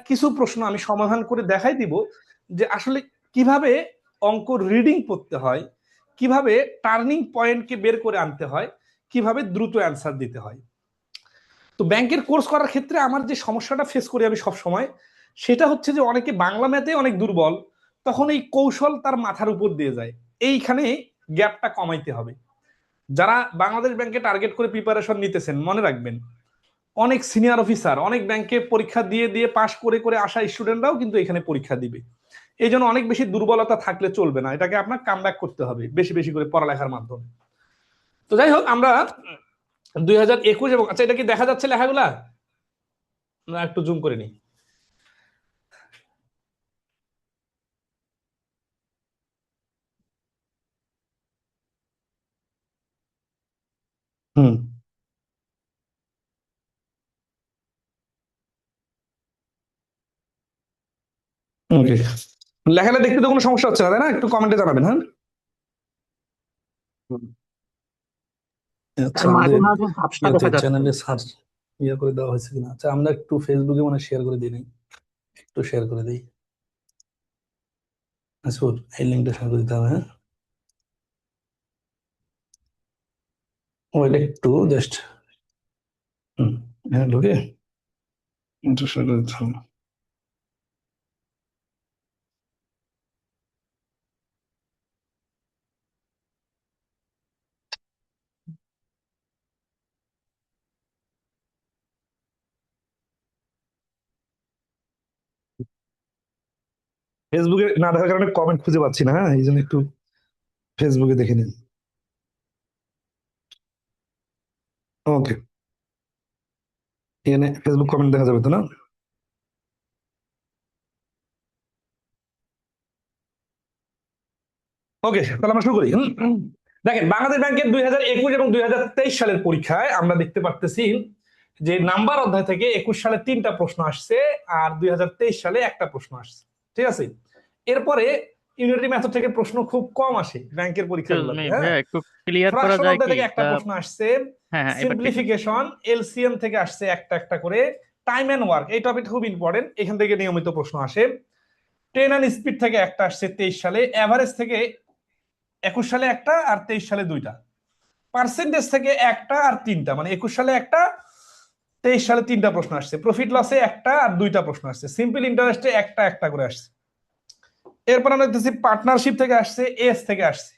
কিছু প্রশ্ন আমি সমাধান করে দেখাই দিব যে আসলে কিভাবে অঙ্ক রিডিং পড়তে হয়, কিভাবে টার্নিং পয়েন্টকে বের করে আনতে হয়, কিভাবে দ্রুত অ্যান্সার দিতে হয়। তো ব্যাংকের কোর্স করার ক্ষেত্রে আমার যে সমস্যাটা ফেস করি আমি সব সময়, সেটা হচ্ছে যে অনেকে বাংলা ম্যাথে অনেক দুর্বল, তখন এই কৌশল তার মাথার উপর দিয়ে যায়। এইখানে গ্যাপটা কমাইতে হবে। যারা বাংলাদেশ ব্যাংকে টার্গেট করে প্রিপারেশন নিতেছেন মনে রাখবেন, অনেক সিনিয়র অফিসার অনেক ব্যাংকে পরীক্ষা দিয়ে দিয়ে পাশ করে করে আসা স্টুডেন্টরাও কিন্তু এখানে পরীক্ষা দিবে। এই জন্য অনেক বেশি দুর্বলতা থাকলে চলবে না, এটাকে আপনার কামব্যাক করতে হবে বেশি বেশি করে পড়ালেখার মাধ্যমে। তো যাই হোক, আমরা 2021 এবং আচ্ছা, এটা কি দেখা যাচ্ছে লেখাগুলা? না, একটু জুম করে নিই। হুম, ওকে। লেখাটা দেখতে তো কোনো সমস্যা হচ্ছে না, তাই না? একটু কমেন্টে জানাবেন, হ্যাঁ। হুম। আচ্ছা, আর মাঝে আমাদের মাঝে ঝাপসা ইয়েতে দেখা যাচ্ছে। চ্যানেলে সার্চ ইয়ে করে দেওয়া হয়েছে কিনা। আচ্ছা, আমরা একটু ফেসবুকে মানে শেয়ার করে দিই, একটু শেয়ার করে দিই। আচ্ছা, এই লিঙ্কটা শেয়ার করে দিতে হবে, হ্যাঁ। ওইটা একটু জাস্ট হ্যাঁ ঢুকে একটু শেয়ার করে দিতে হবে। ফেসবুকে না দেখার কারণে কমেন্ট খুঁজে পাচ্ছি না, হ্যাঁ, এই জন্য একটু ফেসবুকে দেখে নিন। ওকে, এখানে ফেসবুক কমেন্ট দেখা যাবে তো, না? ওকে, তাহলে আমরা শুরু করি। দেখেন, বাংলাদেশ ব্যাংকের 2021 এবং 2023 সালের পরীক্ষায় আমরা দেখতে পারতেছি যে নাম্বার অধ্যায় থেকে 21 সালে 3টা প্রশ্ন আসছে, আর 2023 সালে একটা প্রশ্ন আসছে। ঠিক আছে, এরপরে ইউনিটি মেথড থেকে প্রশ্ন খুব কম আসে ব্যাংকের পরীক্ষাগুলোতে, হ্যাঁ। ভাইয়া একটু ক্লিয়ার করা ফ্রাকশন যায় অধ্যায় কি থেকে একটা এটা? প্রশ্ন আসছে, হ্যাঁ হ্যাঁ, এবার ঠিক আছে। সিম্পলিফিকেশন, এলসিএম থেকে আসছে একটা একটা করে, টাইম এন্ড ওয়ার্ক এই টপিক খুব ইম্পর্টেন্ট, এখান থেকে নিয়মিত প্রশ্ন আসে। ট্রেন এন্ড স্পিড থেকে একটা আসছে 23 সালে, এভারেজ থেকে 21 সালে একটা আর 23 সালে দুইটা, পার্সেন্টেজ থেকে একটা আর তিনটা, মানে 21 সালে একটা, 23 সালে তিনটা প্রশ্ন আসছে, প্রফিট লসে একটা আর দুইটা প্রশ্ন আসছে, সিম্পল ইন্টারেস্টে একটা একটা করে আসছে। এরপর আমরা দেখতেছি পার্টনারশিপ থেকে আসছে, এস থেকে আসছে।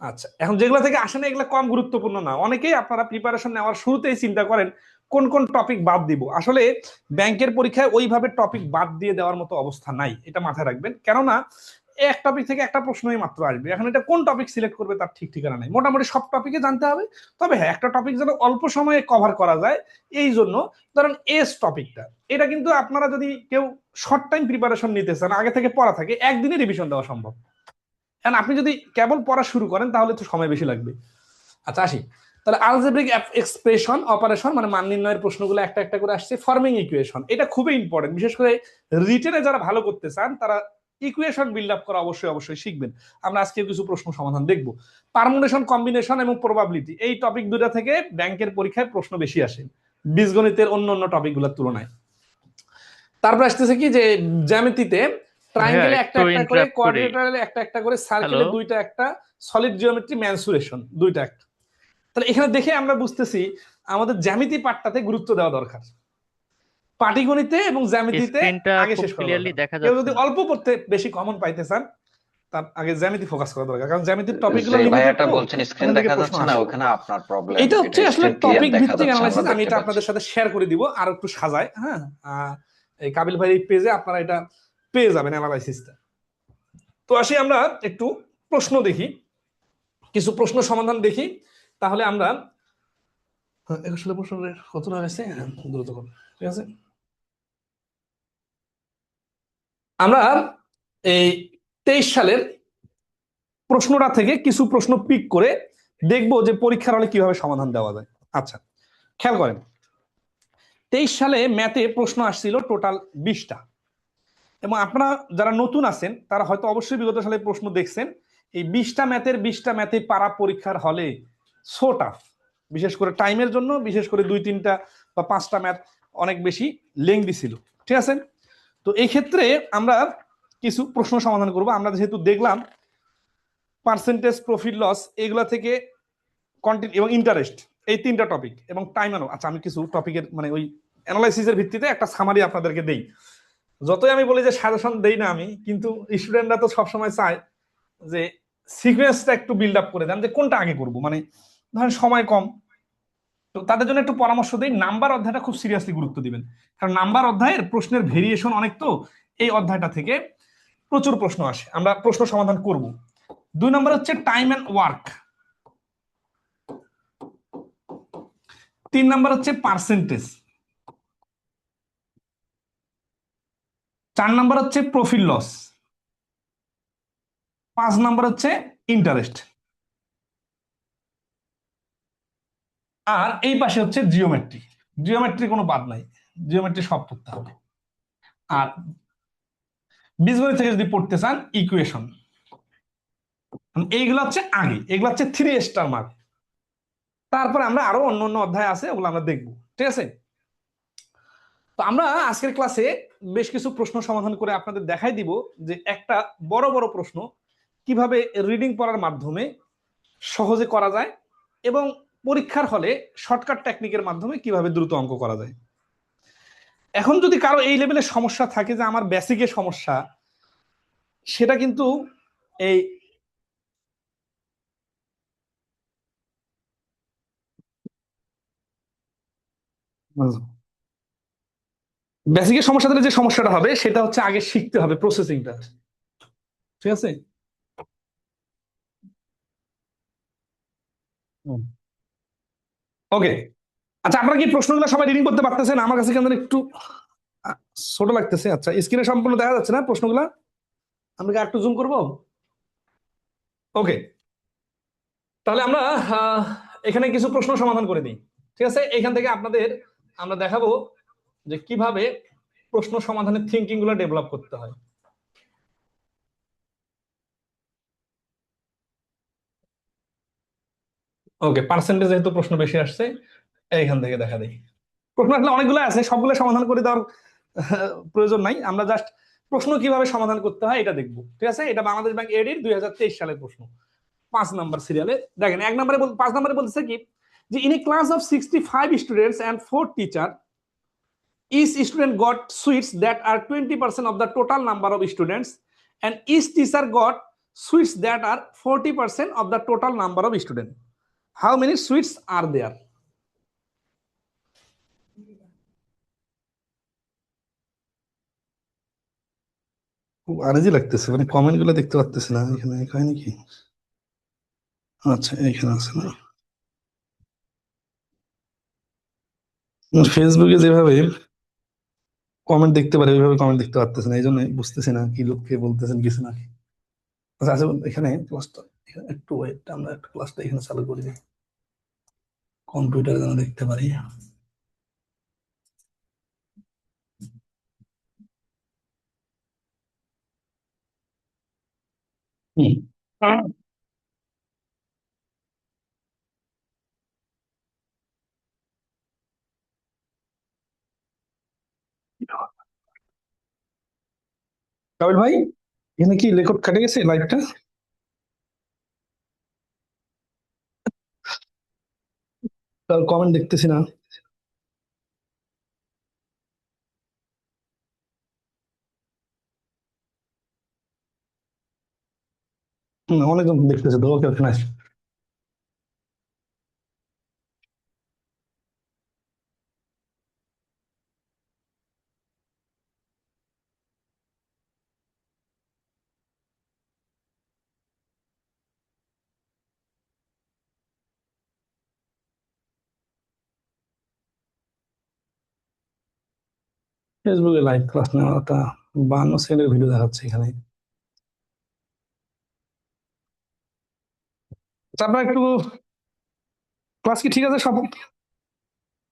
আচ্ছা, এখন যেগুলো থেকে আসে না এগুলো কম গুরুত্বপূর্ণ না। অনেকেই আপনারা প্রিপারেশন নেওয়ার শুরুতেই চিন্তা করেন কোন কোন টপিক বাদ দিব। আসলে ব্যাংকের পরীক্ষায় ওইভাবে টপিক বাদ দিয়ে দেওয়ার মতো অবস্থা নাই, এটা মাথায় রাখবেন। কেননা এক টপিক থেকে একটা প্রশ্নই মাত্র আসবে, এখন এটা কোন টপিক সিলেক্ট করবে তার ঠিক ঠিকানা নাই। মোটামুটি সব টপিকে জানতে হবে, তবে হ্যাঁ, একটা টপিক যেন অল্প সময়ে কভার করা যায়, এই জন্য ধরেন এস টপিকটা, এটা কিন্তু আপনারা যদি কেউ শর্ট টাইম প্রিপারেশন নিতে চান, আগে থেকে পড়া থাকে, একদিনে রিভিশন দেওয়া সম্ভব। কারণ আপনি যদি কেবল পড়া শুরু করেন তাহলে তো সময় বেশি লাগবে। আচ্ছা, আসি তাহলে। আলজেব্রিক এক্সপ্রেশন অপারেশন মানে মান নির্ণয়ের প্রশ্নগুলো একটা একটা করে আসছে। ফর্মিং ইকুয়েশন, এটা খুবই ইম্পর্টেন্ট, বিশেষ করে রিটেনে যারা ভালো করতে চান তারা ইকুয়েশন বিল্ড আপ করা অবশ্যই অবশ্যই শিখবেন। আমরা আজকে কিছু প্রশ্ন সমাধান দেখব। পারমুটেশন, কম্বিনেশন এবং প্রবাবিলিটি, এই টপিক দুটা থেকে ব্যাংকের পরীক্ষায় প্রশ্ন বেশি আসে বীজগণিতের অন্য অন্য টপিকগুলোর তুলনায়। তারপর আসতেছে কি যে জ্যামিতিতে ভাইয়া ট্রায়াঙ্গেলে একটা একটু একটা করে, ইন্টারাপ্ট করি। কোয়াড্রিলেটারালে একটা একটা করে, হ্যালো। সার্কেলে দুইটা একটা, সলিড জিওমেট্রি, ম্যানসুরেশন দুইটা একটা। তাহলে এখানে দেখে আমরা বুঝতেছি আমাদের জ্যামিতি পাঠটাতে গুরুত্ব দেওয়া দরকার, পাটিগণিতে এবং জ্যামিতিতে স্ক্রিনটা আগে খুব শেষ করা ক্লিয়ারলি দরকার। দেখা কেউ যাচ্ছে যদি না। অল্প পড়তে বেশি কমন পাইতে চান, তার আগে জ্যামিতি ফোকাস করা দরকার, কারণ জ্যামিতির টপিকগুলো যে লিমিটেড, ভাইয়াটা তো বলছেন স্ক্রিন ওখান থেকে দেখা প্রশ্ন যাচ্ছে না, আসে। ওখানে আপনার প্রবলেম। এটা এটা হচ্ছে আসলে স্ক্রিন ক্লিয়ার টপিক দেখা ভিত্তিক যাচ্ছে, আমরা অ্যানালাইসিস, আমি দেখতে এটা পাচ্ছি। আপনাদের সাথে শেয়ার করে দিব আর একটু সাজায়, হ্যাঁ। এই কাবিল ভাই পেজে আপনারা এটা পেয়ে যাবেন অ্যানালাইসিসটা। তো আসি আমরা একটু প্রশ্ন দেখি, কিছু প্রশ্ন সমাধান দেখি, তাহলে আমরা 21 সালে প্রশ্নের কতটা হয়েছে, দ্রুত করুন, ঠিক আছে। আমরা এই 23 সালের প্রশ্নটা থেকে কিছু প্রশ্ন পিক করে দেখবো যে পরীক্ষার হলে কিভাবে সমাধান দেওয়া যায়। আচ্ছা, খেয়াল করেন, 23 সালে ম্যাথে প্রশ্ন আসছিল টোটাল 20টা, এবং আপনারা যারা নতুন আছেন তারা হয়তো অবশ্যই বিগত সালে প্রশ্ন দেখছেন। এই 20টা ম্যাথে পারা পরীক্ষার হলে সো টাফ, বিশেষ করে টাইমের জন্য, বিশেষ করে 2-3টা বা 5টা ম্যাথ অনেক বেশি লেংদি ছিল, ঠিক আছে। তো এই ক্ষেত্রে আমরা কিছু প্রশ্ন সমাধান করব। আমরা যেহেতু দেখলাম পার্সেন্টেজ, প্রফিট লস, এগুলা থেকে কন্টিনিউ এবং ইন্টারেস্ট, এই তিনটা টপিক এবং টাইম আনো। আচ্ছা, আমি কিছু টপিকের মানে ওই অ্যানালাইসিসের ভিত্তিতে একটা সামারি আপনাদেরকে দেই। যতই আমি বলি যে সাজেশন দেই না আমি, কিন্তু স্টুডেন্টরা তো সবসময় চায় যে সিকোয়েন্সটা একটু বিল্ড আপ করে দেন, যে কোনটা আগে করব, মানে ধরেন সময় কম। তো তাদের জন্য একটু পরামর্শ দিই, নাম্বার অধ্যায়টা খুব সিরিয়াসলি গুরুত্ব দিবেন, কারণ নাম্বার অধ্যায়ের প্রশ্নের ভেরিয়েশন অনেক। তো এই অধ্যায়টা থেকে প্রচুর প্রশ্ন আসে, আমরা প্রশ্ন সমাধান করব। 2 নম্বর হচ্ছে টাইম এন্ড ওয়ার্ক। 3 নম্বর হচ্ছে পার্সেন্টেজ। 4 নম্বর হচ্ছে প্রফিট লস। 5 নম্বর হচ্ছে ইন্টারেস্ট। আর এই পাশে হচ্ছে জিওমেট্রি। জিওমেট্রি কোনো বাদ নাই, জিওমেট্রি সব পড়তে হবে। আর বীজগণিত থেকে যদি পড়তে চান, ইকুয়েশন, এইগুলো হচ্ছে আগে, এগুলো হচ্ছে 3 স্টার মার্ক। তারপরে আমরা আরো অন্য অন্য অধ্যায় আছে, ওগুলো আমরা দেখবো, ঠিক আছে? তো আমরা আজকের ক্লাসে বেশ কিছু প্রশ্ন সমাধান করে আপনাদের দেখাই দিব যে একটা বড় বড় প্রশ্ন কিভাবে রিডিং পড়ার মাধ্যমে সহজে করা যায়, এবং পরীক্ষার হলে শর্টকাট টেকনিকের মাধ্যমে কিভাবে দ্রুত অঙ্ক করা যায়। এখন যদি কারো এই লেভেলের সমস্যা থাকে যে আমার বেসিকের সমস্যা, সেটা কিন্তু এই বেসিকের সমস্যা দিলে যে সমস্যাটা হবে সেটা হচ্ছে আগে শিখতে হবে প্রসেসিংটা, ঠিক আছে? ওকে, আচ্ছা, আপনারা কি প্রশ্নগুলো সবাই রিডিং করতে পারতেছেন? আমার কাছে কেন একটু ছোট লাগতেছে। আচ্ছা, স্ক্রিনে সম্পূর্ণ দেখা যাচ্ছে না প্রশ্নগুলো? আমরা কি একটু জুম করব? ওকে, তাহলে আমরা এখানে কিছু প্রশ্ন সমাধান করে দিই, ঠিক আছে? এখান থেকে আপনাদের আমরা দেখাবো যে কিভাবে প্রশ্ন সমাধানের থিঙ্কিং গুলো ডেভেলপ করতে হয়। ওকে, পার্সেন্টেজ যেহেতু প্রশ্ন বেশি আসছে, এইখান থেকে দেখা দেই। প্রশ্ন আসলে অনেকগুলো আছে, সবগুলো সমাধান করে দেওয়ার প্রয়োজন নাই। আমরা জাস্ট প্রশ্ন কিভাবে সমাধান করতে হয় এটা দেখবো, ঠিক আছে? এটা বাংলাদেশ ব্যাংক এডির 2023 সালের প্রশ্ন, 5 নাম্বার সিরিয়ালে। দেখেন 1 নম্বরে 5 নম্বরে বলতেছে কি, যে in a class of 65 students and 4 teacher, each student got sweets that are 20% of the total number of students, and each teacher got sweets that are 40% of the total number of students. How many sweets are there? খুব আরেজি লাগতেছে, মানে comment গুলো দেখতে পাচ্তেছি না এখানে, হয় নাকি? আচ্ছা, এখানে আছে না? ফেসবুকে যেভাবে কমেন্ট দেখতে পারে ওইভাবে কমেন্ট দেখতে পারতেছে না, এই জন্য বুঝতেছি না কি লোককে বলতেছেন কিছু না। আচ্ছা আচ্ছা, এখানে ক্লাসটা একটু ওয়েট, আমরা একটু ক্লাসটা এখানে চালু করে দিই, কম্পিউটার যেন দেখতে পারি। হুম, কাবিল ভাই, এখানে কি রেকর্ড কাটে গেছে লাইভটা? তার কমেন্ট দেখতেছি না। অনেকজন দেখতেছে তো, ওকে ওকে, নাইস। ফেসবুকে লাইভ ক্লাস নেওয়া, ওটা 52 সেকেন্ডের ভিডিও দেখাচ্ছে এখানে। আচ্ছা, আপনার একটু ক্লাস কি ঠিক আছে সব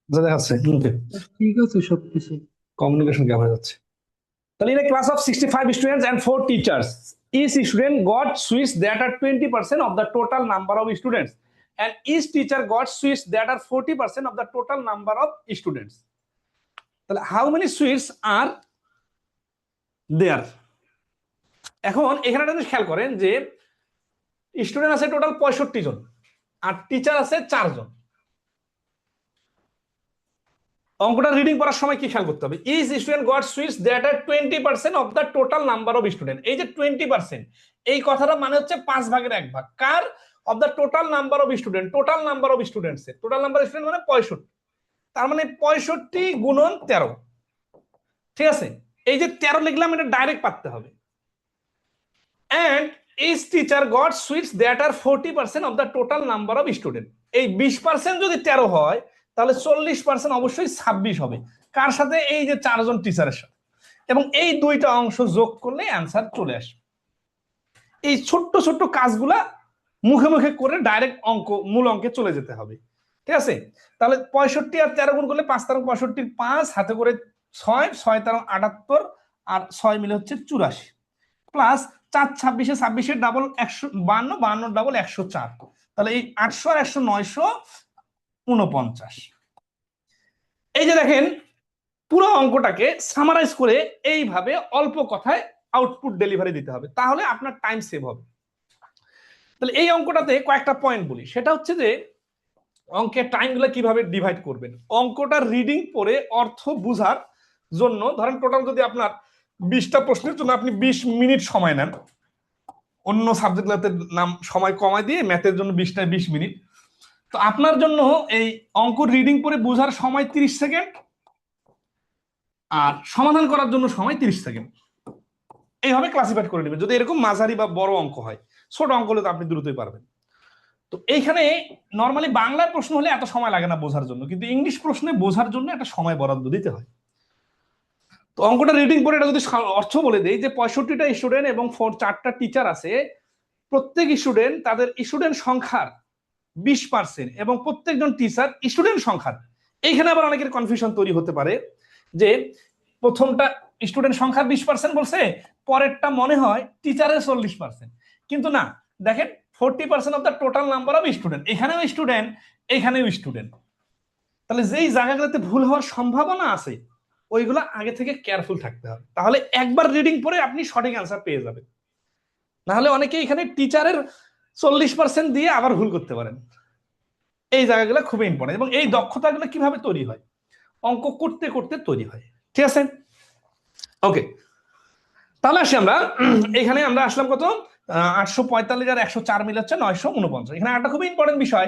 যা দেখাচ্ছে? ওকে, ঠিক আছে সবকিছু। কমিউনিকেশন গ্যাপ হয়ে যাচ্ছে। তাহলে in a class of 65 students and 4 teachers, each student got sweets that are 20% of the total number of students, and each teacher got sweets that are 40% of the total number of students. তাহলে how many sweets are দেয়ার। এখন এখানে একটা জিনিস খেয়াল করেন যে student আছে total 65 জন আর teacher আছে 4 জন। অঙ্কটা রিডিং করার সময় কি খেয়াল করতে হবে, each student got sweets that are 20% of the total number of student. এই যে 20%, এই কথাটা মানে হচ্ছে 5 ভাগের 1 ভাগ। কার? Of the total number of student, total number of students এর, টোটাল নাম্বার অফ স্টুডেন্ট মানে 65। তার মানে 65 গুণন 13। ঠিক আছে, এই যে 13 লিখলাম, এটা ডাইরেক্ট পারতে হবে। And each teacher got sweets that are 40% of the total number of student. এই 20% যদি 13 হয় তাহলে 40% অবশ্যই 26 হবে। কার সাথে? এই যে 4 জন টিচারের সাথে। এবং এই দুইটা অংশ যোগ করলে অ্যান্সার চলে আসবে। এই ছোট্ট ছোট্ট কাজগুলা মুখে মুখে করে ডাইরেক্ট অঙ্ক, মূল অঙ্কে চলে যেতে হবে। ঠিক আছে, তাহলে 65 আর 13 গুণ করলে 5 13 65, 5 হাতে করে 6, 6 13 78 আর 6 মিলে হচ্ছে 84, প্লাস 4 26 26 ডাবল 152, 52 ডাবল 104। তাহলে এই 800 আর 100 949। এই যে দেখেন, পুরো অঙ্কটাকে সামারাইজ করে এইভাবে অল্প কথায় আউটপুট ডেলিভারি দিতে হবে, তাহলে আপনার টাইম সেভ হবে। তাহলে এই অঙ্কটাতে কয়েকটা পয়েন্ট বলি, সেটা হচ্ছে যে অঙ্কের টাইমগুলো কিভাবে ডিভাইড করবেন। অঙ্কটা রিডিং পড়ে অর্থ বুঝার জন্য ধরেন টোটাল যদি আপনার 20টা প্রশ্নের জন্য আপনি 20 মিনিট সময় নেন, অন্য সাবজেক্টগুলোতে নাম সময় কমায় দিয়ে ম্যাথের জন্য 20টায় 20 মিনিট, তো আপনার জন্য এই অঙ্ক রিডিং পড়ে বোঝার সময় 30 সেকেন্ড আর সমাধান করার জন্য সময় 30 সেকেন্ড। এইভাবে ক্লাসিফাইড করে নেবেন যদি এরকম মাঝারি বা বড় অঙ্ক হয়। ছোট অঙ্ক হলে তো আপনি দ্রুতই পারবেন। তো এইখানে নর্মালি বাংলার প্রশ্ন হলে এত সময় লাগে না বোঝার জন্য, কিন্তু ইংলিশ প্রশ্নে বোঝার জন্য একটা সময় বরাদ্দ দিতে হয়। তো অঙ্কটা রিডিং করে এটা যদি অর্থ বলে দেই যে 65টা স্টুডেন্ট এবং 4টা টিচার আছে, প্রত্যেক স্টুডেন্ট তাদের স্টুডেন্ট সংখ্যার 20% এবং প্রত্যেকজন টিচার স্টুডেন্ট সংখ্যার। এইখানে আবার অনেকের কনফিউশন তৈরি হতে পারে যে প্রথমটা স্টুডেন্ট সংখ্যার 20% বলছে, পরেরটা মনে হয় টিচারের 40%, কিন্তু না, দেখেন 40% of the total number of student, এখানেও স্টুডেন্ট এখানেও স্টুডেন্ট। তাহলে যেই জায়গাগুলোতে ভুল হওয়ার সম্ভাবনা আছে ওইগুলো আগে থেকে কেয়ারফুল থাকতে হবে, তাহলে একবার রিডিং পরে আপনি সঠিক অ্যান্সার পেয়ে যাবেন। না হলে অনেকে এখানে টিচারের 40% দিয়ে আবার ভুল করতে পারেন। এই জায়গাগুলো খুবই ইম্পর্টেন্ট এবং এই দক্ষতাগুলো কিভাবে তৈরি হয়, অঙ্ক করতে করতে তৈরি হয়। ঠিক আছে, ওকে। তাহলে আসি আমরা, এখানে আমরা আসলাম কত, 845 আর 104 মিলে হচ্ছে 949। এখানে একটা খুব ইম্পর্টেন্ট বিষয়,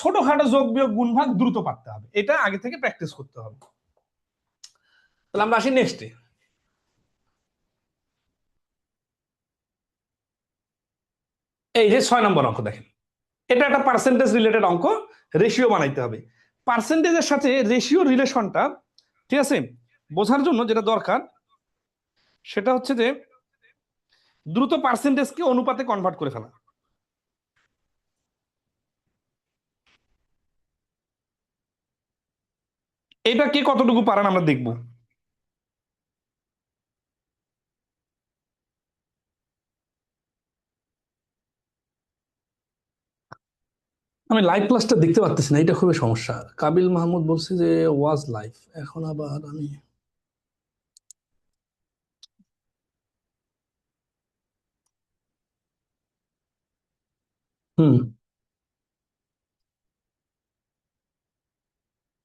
ছোটখাটো যোগ বিয়োগ গুণ ভাগ দ্রুত পারতে হবে, এটা আগে থেকে প্র্যাকটিস করতে হবে। তাহলে আমরা আসি নেক্সটে। এই যে 6 নম্বর অঙ্ক দেখেন, এটা একটা পার্সেন্টেজ রিলেটেড অঙ্ক, রেশিও বানাইতে হবে। পার্সেন্টেজের সাথে রেশিও রিলেশনটা, ঠিক আছে, বোঝার জন্য যেটা দরকার সেটা হচ্ছে যে দ্রুত পার্সেন্টেজকে অনুপাতে কনভার্ট করে ফেলা। এটা কে কতটুকু পারেন আমরা দেখব। আমি লাইভ ক্লাসটা দেখতে পাচ্ছি না, এটা খুবই সমস্যা। কাবিল মাহমুদ বলছে যে ওয়াজ লাইভ, এখন আবার আমি হুম,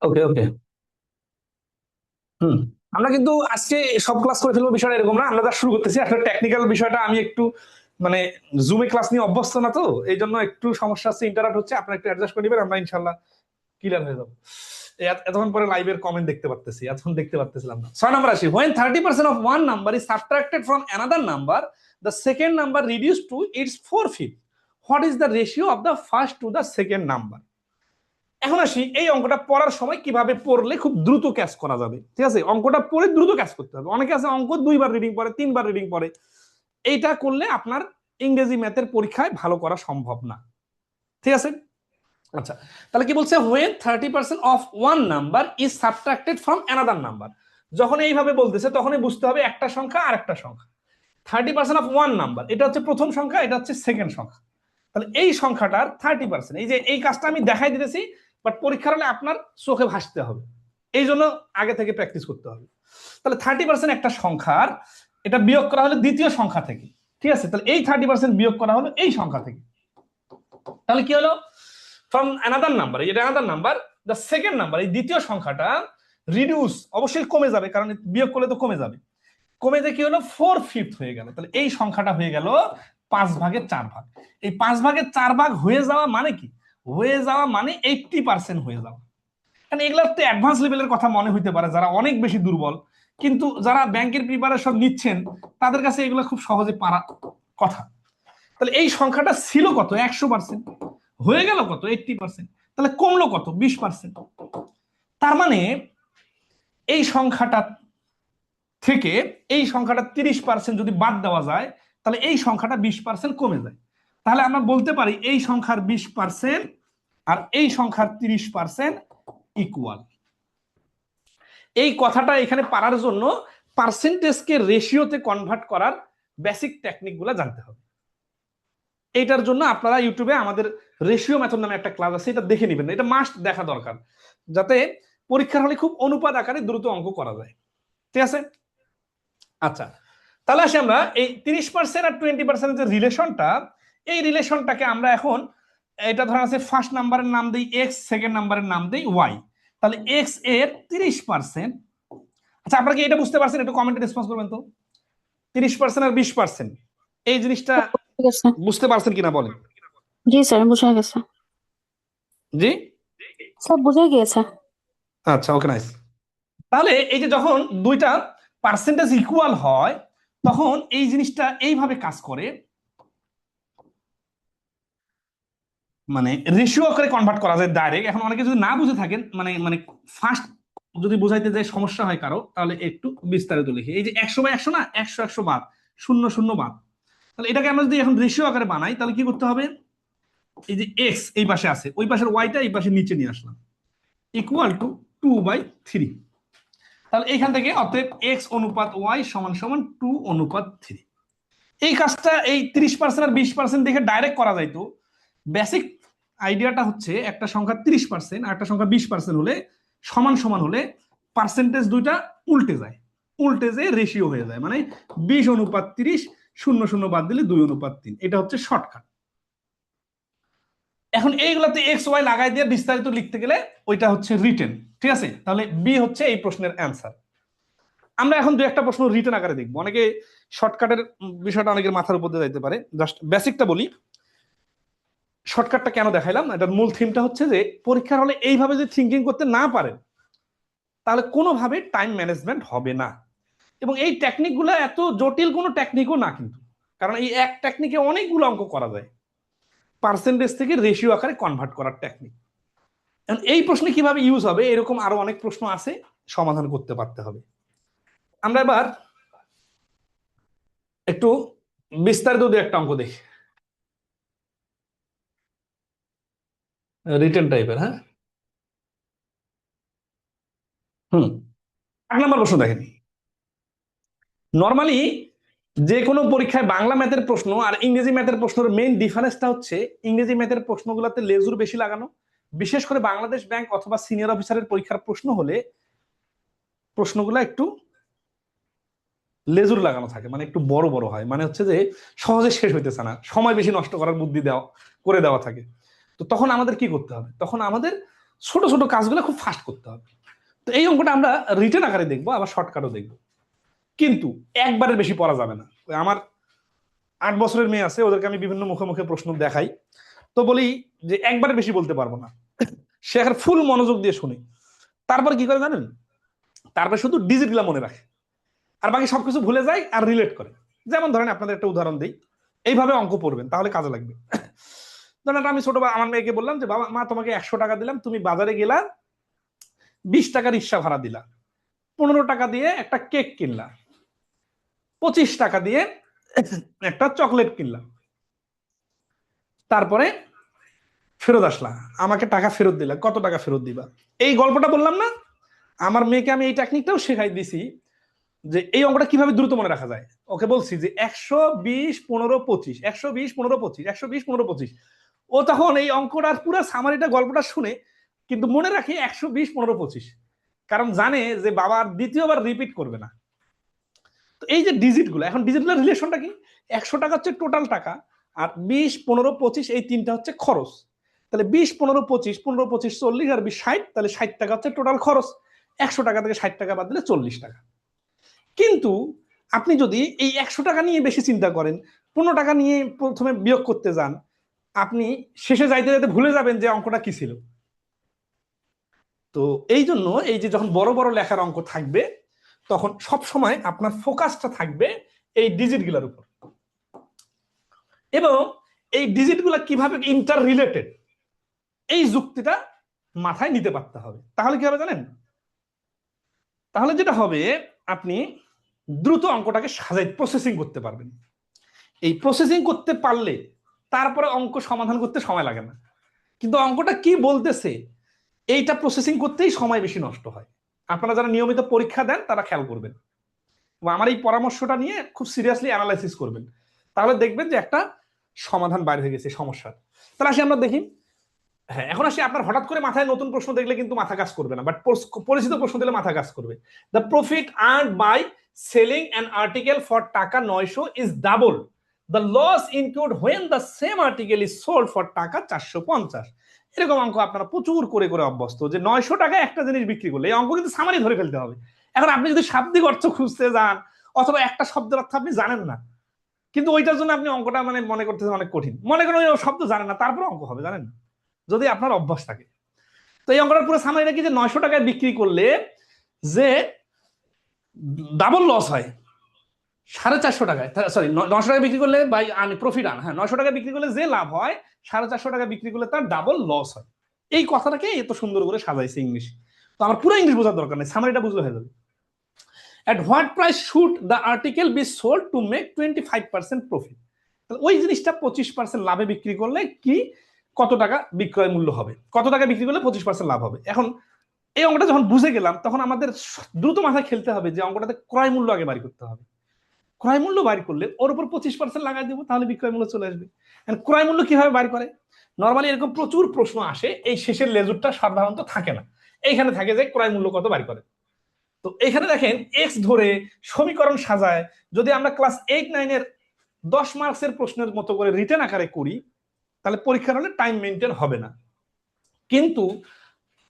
ওকে ওকে, হুম। আমরা কিন্তু আজকে সব ক্লাস করে ফেলবো বিষয়টা এরকম না, আমরা যা শুরু করতেছি আসলে টেকনিক্যাল বিষয়টা আমি একটু মানে জুমে ক্লাস নিয়ে অভ্যস্ত না, তো এই জন্য একটু সমস্যা হচ্ছে, ইন্টারাপ্ট হচ্ছে, আপনারা একটু অ্যাডজাস্ট করে নেবেন, আমরা ইনশাল্লাহ ক্লিয়ার হয়ে যাবো। এতক্ষণ পরে লাইভের কমেন্ট দেখতে পারতেছি, এতক্ষণ দেখতে পারতেছিলাম না। 6 নম্বর আসি, when 30% of one number is subtracted from another number, the second number reduced to its 4/5, what is the ratio of the first to the second number? এখন আসি এই অঙ্কটা পড়ার সময় কিভাবে পড়লে খুব দ্রুত ক্যাচ করা যাবে। ঠিক আছে, অঙ্কটা পড়ে দ্রুত ক্যাচ করতে হবে। অনেকে আছে অঙ্ক 2বার রিডিং পড়ে, 3বার রিডিং পড়ে, এইটা করলে আপনার ইংরেজি ম্যাথের পরীক্ষায় ভালো করা সম্ভব না। ঠিক আছে, আচ্ছা, তাহলে কি বলছে, when 30% of one number is subtracted from another number, যখন এইভাবে বলতেছে তখনই বুঝতে হবে একটা সংখ্যা আর একটা সংখ্যা। 30% of one number, এটা হচ্ছে প্রথম সংখ্যা, এটা হচ্ছে সেকেন্ড সংখ্যা। তাহলে এই সংখ্যাটার 30%, এই যে এই কাজটা আমি দেখাই দিতেছি, বাট পরীক্ষার হলে আপনার চোখে ভাসতে হবে, এই জন্য আগে থেকে প্র্যাকটিস করতে হবে। তাহলে 30% একটা সংখ্যার এটা বিয়োগ করা হলো দ্বিতীয় সংখ্যা থেকে, ঠিক আছে? তাহলে এই 30% বিয়োগ করা হলো এই সংখ্যা থেকে। তাহলে কি হলো, ফ্রম অ্যানাদার নাম্বার, এটা another number, the second number, এই দ্বিতীয় সংখ্যাটা রিডিউস, অবশ্যই কমে যাবে কারণ বিয়োগ করলে তো কমে যাবে, কমে যে কি হলো 4/5 হয়ে গেল। তাহলে এই সংখ্যাটা হয়ে গেল 5/4 এই 5/4 হয়ে যাওয়া মানে কি, হয়ে যাওয়া মানে 80% হয়ে যাওয়া। কারণ এগুলোর তো অ্যাডভান্স লেভেলের কথা মনে হইতে পারে যারা অনেক বেশি দুর্বল, কিন্তু যারা ব্যাংকের প্রিপারেশন নিচ্ছেন তাদের কাছে এগুলো খুব সহজে পারা কথা। তাহলে এই সংখ্যাটা ছিল কত 100%, হয়ে গেল কত 80%, তাহলে কমলো কত 20%। তার মানে এই সংখ্যাটা থেকে এই সংখ্যাটা 30% যদি বাদ দেওয়া যায় তাহলে এই সংখ্যাটা 20% কমে যায়। তাহলে আমরা বলতে পারি এই সংখ্যার 20% আর এই সংখ্যার 30% ইকুয়াল। এই কথাটা এখানে পারার জন্য পার্সেন্টেজকে রেশিওতে কনভার্ট করার বেসিক টেকনিক গুলো জানতে হবে। এইটার জন্য আপনারা ইউটিউবে আমাদের রেশিও মেথড নামে একটা ক্লাস আছে, এটা দেখে নেবেন, এটা মাস্ট দেখা দরকার, যাতে পরীক্ষার হলে খুব অনুপাত আকারে দ্রুত অঙ্ক করা যায়, ঠিক আছে? আচ্ছা, তাহলে আসি আমরা এই 30% আর 20% যে রিলেশনটা, এই রিলেশনটাকে আমরা এখন, এটা ধরা আছে ফার্স্ট নাম্বারের নাম দেই এক্স, সেকেন্ড নাম্বারের নাম দেই ওয়াই। তাহলে এক্স এর 30%, আচ্ছা আপনারা কি এটা বুঝতে পারছেন? একটু কমেন্টে রেসপন্স করবেন তো, 30% আর 20% এই জিনিসটা ঠিক আছে। বুঝতে পারছেন কিনা বলেন? জি স্যার, বোঝা গেছে। জি, স্যার বোঝা গিয়েছে। আচ্ছা, ওকে, নাইস। তাহলে এই যে যখন দুইটা পার্সেন্টেজ ইকুয়াল হয় তখন এই জিনিসটা এইভাবে কাজ করে, মানে রেশিও করে কনভার্ট করা যায় ডাইরেক্ট। এখন অনেকে যদি না বুঝে থাকেন, মানে মানে ফার্স্ট যদি বুঝাইতে যায় সমস্যা হয় কারো, তাহলে একটু বিস্তারিত লিখি। এই যে 100/100 না, 100 বাদ, 0 বাদ, তাহলে এটাকে আমরা যদি এখন রেশিও আকারে বানাই তাহলে কি করতে হবে, এই যে এক্স এই পাশে আছে, ওই পাশের ওয়াইটা এই পাশে নিচে নিয়ে আসলাম, ইকুয়াল টু 2/3। তাহলে এইখান থেকে অতএব এক্স অনুপাত ওয়াই সমান সমান 2/3। এই কাজটা এই 30% আর 20% দেখে ডাইরেক্ট করা যাইতো। বেসিক আইডিয়াটা হচ্ছে একটা সংখ্যা 30% আর একটা সংখ্যা 20% হলে সমান সমান হলে পার্সেন্টেজ দুইটা উল্টে যায়, উল্টে যে রেশিও হয়ে যায়, মানে 20/30, 0 বাদ দিলে 2/3। এটা হচ্ছে শর্টকাট। এখন এইগুলাতে এক্স ওয়াই লাগাই দিয়ে বিস্তারিত লিখতে গেলে ওইটা হচ্ছে রিটেন, ঠিক আছে? তাহলে বি হচ্ছে এই প্রশ্নের অ্যান্সার। আমরা এখন দুই একটা প্রশ্ন রিটেন আকারে দেখবো, অনেকে শর্টকাটের বিষয়টা অনেকের মাথার উপর দিয়ে যাইতে পারে। জাস্ট বেসিকটা বলি, শর্টকাটটা কেন দেখাইলাম, এটার মূল থিমটা হচ্ছে যে পরীক্ষার হলে এইভাবে যদি থিঙ্কিং করতে না পারেন তাহলে কোনোভাবে টাইম ম্যানেজমেন্ট হবে না। এবং এই টেকনিকগুলো এত জটিল কোনো টেকনিকও না কিন্তু, কারণ এই এক টেকনিকে অনেকগুলো অঙ্ক করা যায়, পার্সেন্টেজ থেকে রেশিও আকারে কনভার্ট করার টেকনিক। এই প্রশ্নে কিভাবে ইউজ হবে এরকম আরো অনেক প্রশ্ন আছে, সমাধান করতে পারতে হবে। আমরা এবার একটু বিস্তারিত দু একটা অঙ্ক দেখি, রিটেন টাইপের। হ্যাঁ, হুম, 8 নম্বর প্রশ্ন দেখেন। নর্মালি যে কোনো পরীক্ষায় বাংলা ম্যাথের প্রশ্ন আর ইংরেজি ম্যাথের প্রশ্নের মেইন ডিফারেন্সটা হচ্ছে ইংরেজি ম্যাথের প্রশ্নগুলোতে লেজুর বেশি লাগানো, বিশেষ করে বাংলাদেশ ব্যাংক অথবা সিনিয়র অফিসারের পরীক্ষার প্রশ্ন হলে প্রশ্নগুলো একটু লেজুর লাগানো থাকে, মানে একটু বড় বড় হয়, মানে হচ্ছে যে সহজে শেষ হইতেছে না, সময় বেশি নষ্ট করার বুদ্ধি দেওয়া থাকে। তো তখন আমাদের কি করতে হবে, তখন আমাদের ছোট ছোট কাজগুলো খুব ফাস্ট করতে হবে। তো এই অঙ্কটা আমরা রিটেন আকারে দেখবো, আবার শর্টকাটও দেখবো, কিন্তু একবারের বেশি পড়া যাবে না। আমার 8 বছরের মেয়ে আছে, ওদেরকে আমি বিভিন্ন মুখে মুখে প্রশ্ন দেখাই, তো বলি যে একবারে বেশি বলতে পারবো না, সে এখন ফুল মনোযোগ দিয়ে শুনে, তারপর কি করে জানেন, তারপর শুধু ডিজিট গুলা মনে রাখে আর বাকি সবকিছু ভুলে যায় আর রিলেট করে। যেমন ধরেন আপনাদের একটা উদাহরণ দিই, এইভাবে অঙ্ক পড়বেন তাহলে কাজে লাগবে। ধরেন আমি ছোট আমার মেয়েকে বললাম যে বাবা মা তোমাকে 100 টাকা দিলাম, তুমি বাজারে গেলা, 20 টাকা রিক্সা ভাড়া দিলা, 15 টাকা দিয়ে একটা কেক কিনলা, 25 টাকা দিয়ে একটা চকলেট কিনলাম, তারপরে ফেরত আসলা, আমাকে টাকা ফেরত দিলা, কত টাকা ফেরত দিবা। এই গল্পটা বললাম না, আমার মেয়েকে আমি এই টেকনিকটাও শেখাই দিছি যে এই অঙ্কটা কিভাবে দ্রুত মনে রাখা যায়। ওকে বলছি যে 120 15 25, 120 15 25, 120 15 25। ও তখন এই অঙ্কটার পুরো সামারিটা গল্পটা শুনে কিন্তু মনে রাখে 120 15 25, কারণ জানে যে বাবা দ্বিতীয়বার রিপিট করবে না। তো তো এই যে ডিজিট গুলো, এখন ডিজিটগুলোর রিলেশনটা কি? 100 টাকা হচ্ছে টোটাল টাকা, আর 20, 15, 25 এই তিনটা হচ্ছে খরচ। তাহলে 20, 15, 25, 15, 25, 40 আর 20, 60, তাহলে 60 টাকা হচ্ছে টোটাল খরচ। 100 টাকা থেকে 60 টাকা বাদ দিলে 40 টাকা। কিন্তু আপনি যদি এই 100 টাকা নিয়ে বেশি চিন্তা করেন, 15 টাকা নিয়ে প্রথমে বিয়োগ করতে যান, আপনি শেষে যাইতে যাইতে ভুলে যাবেন যে অঙ্কটা কি ছিল। তো এই জন্য এই যে যখন বড় বড় লেখার অঙ্ক থাকবে, তখন সব সময় আপনার ফোকাসটা থাকবে এই ডিজিটগুলোর উপর, এবং এই ডিজিটগুলো কিভাবে ইন্টার রিলেটেড এই যুক্তিটা মাথায় নিতে পারতে হবে। তাহলে কি হবে জানেন? তাহলে যেটা হবে, আপনি দ্রুত অঙ্কটাকে সাজাই প্রসেসিং করতে পারবেন। এই প্রসেসিং করতে পারলে তারপরে অঙ্ক সমাধান করতে সময় লাগে না। কিন্তু অঙ্কটা কি বলতেছে এইটা প্রসেসিং করতেই সময় বেশি নষ্ট হয়। আপনারা যারা নিয়মিত পরীক্ষা দেন তারা খেয়াল করবেন, আমার এই পরামর্শটা নিয়ে খুব সিরিয়াসলি অ্যানালাইসিস করবেন, তাহলে দেখবেন যে একটা সমাধান বাইরে হয়ে গেছে সমস্যার। তাহলে আসি আমরা দেখি। হ্যাঁ, এখন আসি, আপনার হঠাৎ করে মাথায় নতুন প্রশ্ন দেখলে কিন্তু মাথা কাজ করবে না, বাট পরিচিত প্রশ্ন দিলে মাথা কাজ করবে। The profit earned by selling an article for টাকা 900 is double the loss incurred when the same article is sold for টাকা 450। এরকম অঙ্ক আপনারা প্রচুর করে করে অভ্যস্ত, যে 900 টাকায় একটা জিনিস বিক্রি করলে এই অঙ্ক কিন্তু সামারি ধরে ফেলতে হবে। এখন আপনি যদি শাব্দিক অর্থ খুঁজতে যান, অথবা একটা শব্দের অর্থ আপনি জানেন না, কিন্তু ওইটার জন্য আপনি অঙ্কটা মানে মনে করতেছেন অনেক কঠিন, মনে করেন ওই শব্দ জানেন না, তারপরে অঙ্ক হবে, জানেন, যদি আপনার অভ্যাস থাকে। তো এই অঙ্কটার পুরো সামারি নাকি যে 900 টাকায় বিক্রি করলে যে ডাবল লস হয় 450 টাকায়, সরি 900 টাকা বিক্রি করলে বাই আমি প্রফিট আন, হ্যাঁ 900 টাকা বিক্রি করলে যে লাভ হয় 450 টাকা বিক্রি করলে তার ডাবল লস হয়। এই কথাটাকে এত সুন্দর করে সাজাইছে ইংলিশ। তো আমার পুরো ইংলিশ বোঝার দরকার নেই, সামারিটা বুঝলে হয়ে যাবে। At what price should the article be sold to make 25% profit? ওই জিনিসটা 25% লাভে বিক্রি করলে কি কত টাকা বিক্রয় মূল্য হবে, কত টাকা বিক্রি করলে 25% লাভ হবে। এখন এই অঙ্কটা যখন বুঝে গেলাম, তখন আমাদের দ্রুত মাথায় খেলতে হবে যে অঙ্কটাতে ক্রয় মূল্য আগে বাড়ি করতে হবে। ক্রয় মূল্য বাড়ি করলে ওর উপর 25% লাগাই দেবো, তাহলে বিক্রয় মূল্য চলে আসবে। ক্রয় মূল্য কিভাবে বাড়ি করে? নর্মালি এরকম প্রচুর প্রশ্ন আসে, এই শেষের লেজুরটা সাধারণত থাকে না, এইখানে থাকে যে ক্রয় মূল্য কত বাড়ি করে। তো এখানে দেখেন এক্স ধরে সমীকরণ সাজায়, যদি আমরা ক্লাস 8, 9 এর 10 মার্কসের প্রশ্নের মতো করে রিটেন আকারে করি, তাহলে পরীক্ষার হলে টাইম মেনটেন হবে না। কিন্তু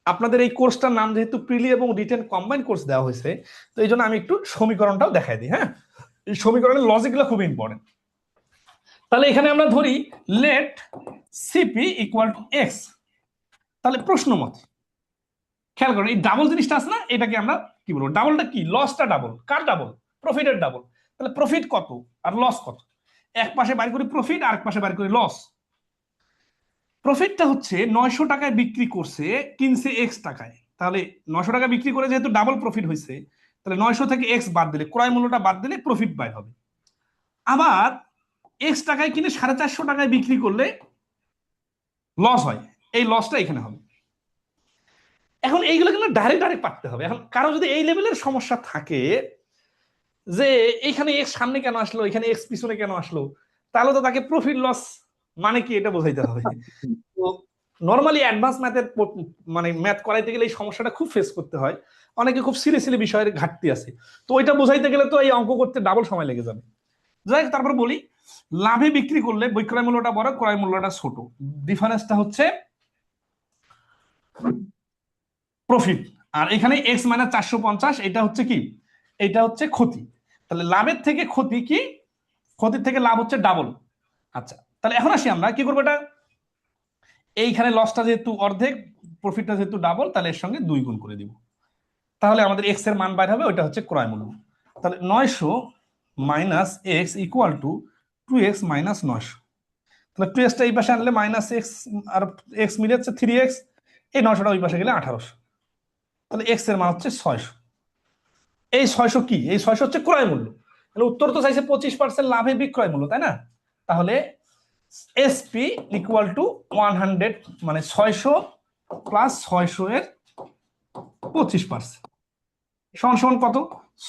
আপনাদের এই কোর্সটার নাম যেহেতু প্রিলি এবং রিটেন কম্বাইন কোর্স দেওয়া হয়েছে, তো এই জন্য আমি একটু সমীকরণটাও দেখাই দিই। হ্যাঁ, এই সমীকরণের লজিকগুলো খুব ইম্পর্টেন্ট। তাহলে এখানে আমরা ধরি let CP equal to x. তাহলে প্রশ্ন মত খেয়াল করেন, এই ডাবল জিনিসটা আছে না, এটাকে আমরা কি বলবো? ডাবলটা কি? লসটা ডাবল। কার ডাবল? প্রফিটের ডাবল। তাহলে প্রফিট কত আর লস কত? এক পাশে বাইর করি প্রফিট, আর এক পাশে বাইর করি লস। প্রফিটটা হচ্ছে 900 টাকায় বিক্রি করছে, কিনছে এক্স টাকায়। তাহলে 900 টাকা বিক্রি করে যেহেতু ডাবল প্রফিট হয়েছে, তাহলে 900 থেকে এক্স বাদ দিলে, ক্রয় মূল্যটা বাদ দিলে প্রফিট বাইর হবে। আবার এক্স টাকায় কিনে 450 টাকায় বিক্রি করলে লস হয়, এই লসটা এখানে হবে। এখন এইগুলো কিন্তু ডাইরেক্ট পারতে হবে। এখন কারো যদি এই লেভেলের সমস্যা থাকে যে এইখানে এক্স সামনে কেন আসলো, এখানে এক্স পিছনে কেন আসলো, তাহলে তো তাকে প্রফিট লস মানে কি এটা বোঝাইতে হবে। তো নরমালি অ্যাডভান্স ম্যাথের মানে ম্যাথ করাইতে গেলে এই সমস্যাটা খুব ফেস করতে হয়, অনেকে খুব সিরিয়াসলি বিষয়ের ঘাটতি আছে। তো ওইটা বোঝাইতে গেলে তো এই অঙ্ক করতে ডাবল সময় লেগে যাবে। যাই হোক, তারপর বলি, লাভে বিক্রি করলে বিক্রয় মূল্যটা বড়, ক্রয় মূল্যটা ছোট। ডিফারেন্সটা হচ্ছে প্রফিট, আর এখানে এক্স মাইনাস 450, এটা হচ্ছে কি? এটা হচ্ছে ক্ষতি। তাহলে লাভের থেকে ক্ষতি কি? ক্ষতির থেকে লাভ হচ্ছে ডাবল। আচ্ছা, তাহলে এখন আসি আমরা কি করবো, এটা এইখানে লসটা যেহেতু অর্ধেক, প্রফিটটা যেহেতু ডাবল, তাহলে এর সঙ্গে 2 গুণ করে দিব। তাহলে আমাদের এক্স এর মান বাইর হবে, ওইটা হচ্ছে ক্রয় মূল্য। তাহলে 900 minus x equal to 2x minus 900। তাহলে 2x টা এই পাশে আনলে মাইনাস এক্স, আর এক্স মিলে হচ্ছে 3x, এই 900টা ওই পাশে গেলে 1800। তাহলে এক্স এর মান হচ্ছে 600। এই 600 কি? এই 600 হচ্ছে ক্রয় মূল্য। তাহলে উত্তর তো চাইছে 25% লাভে বিক্রয় মূল্য, তাই না? তাহলে এসপি ইকুয়াল টু 100, মানে 600 প্লাস 600 এর 25%, সমান সমান কত?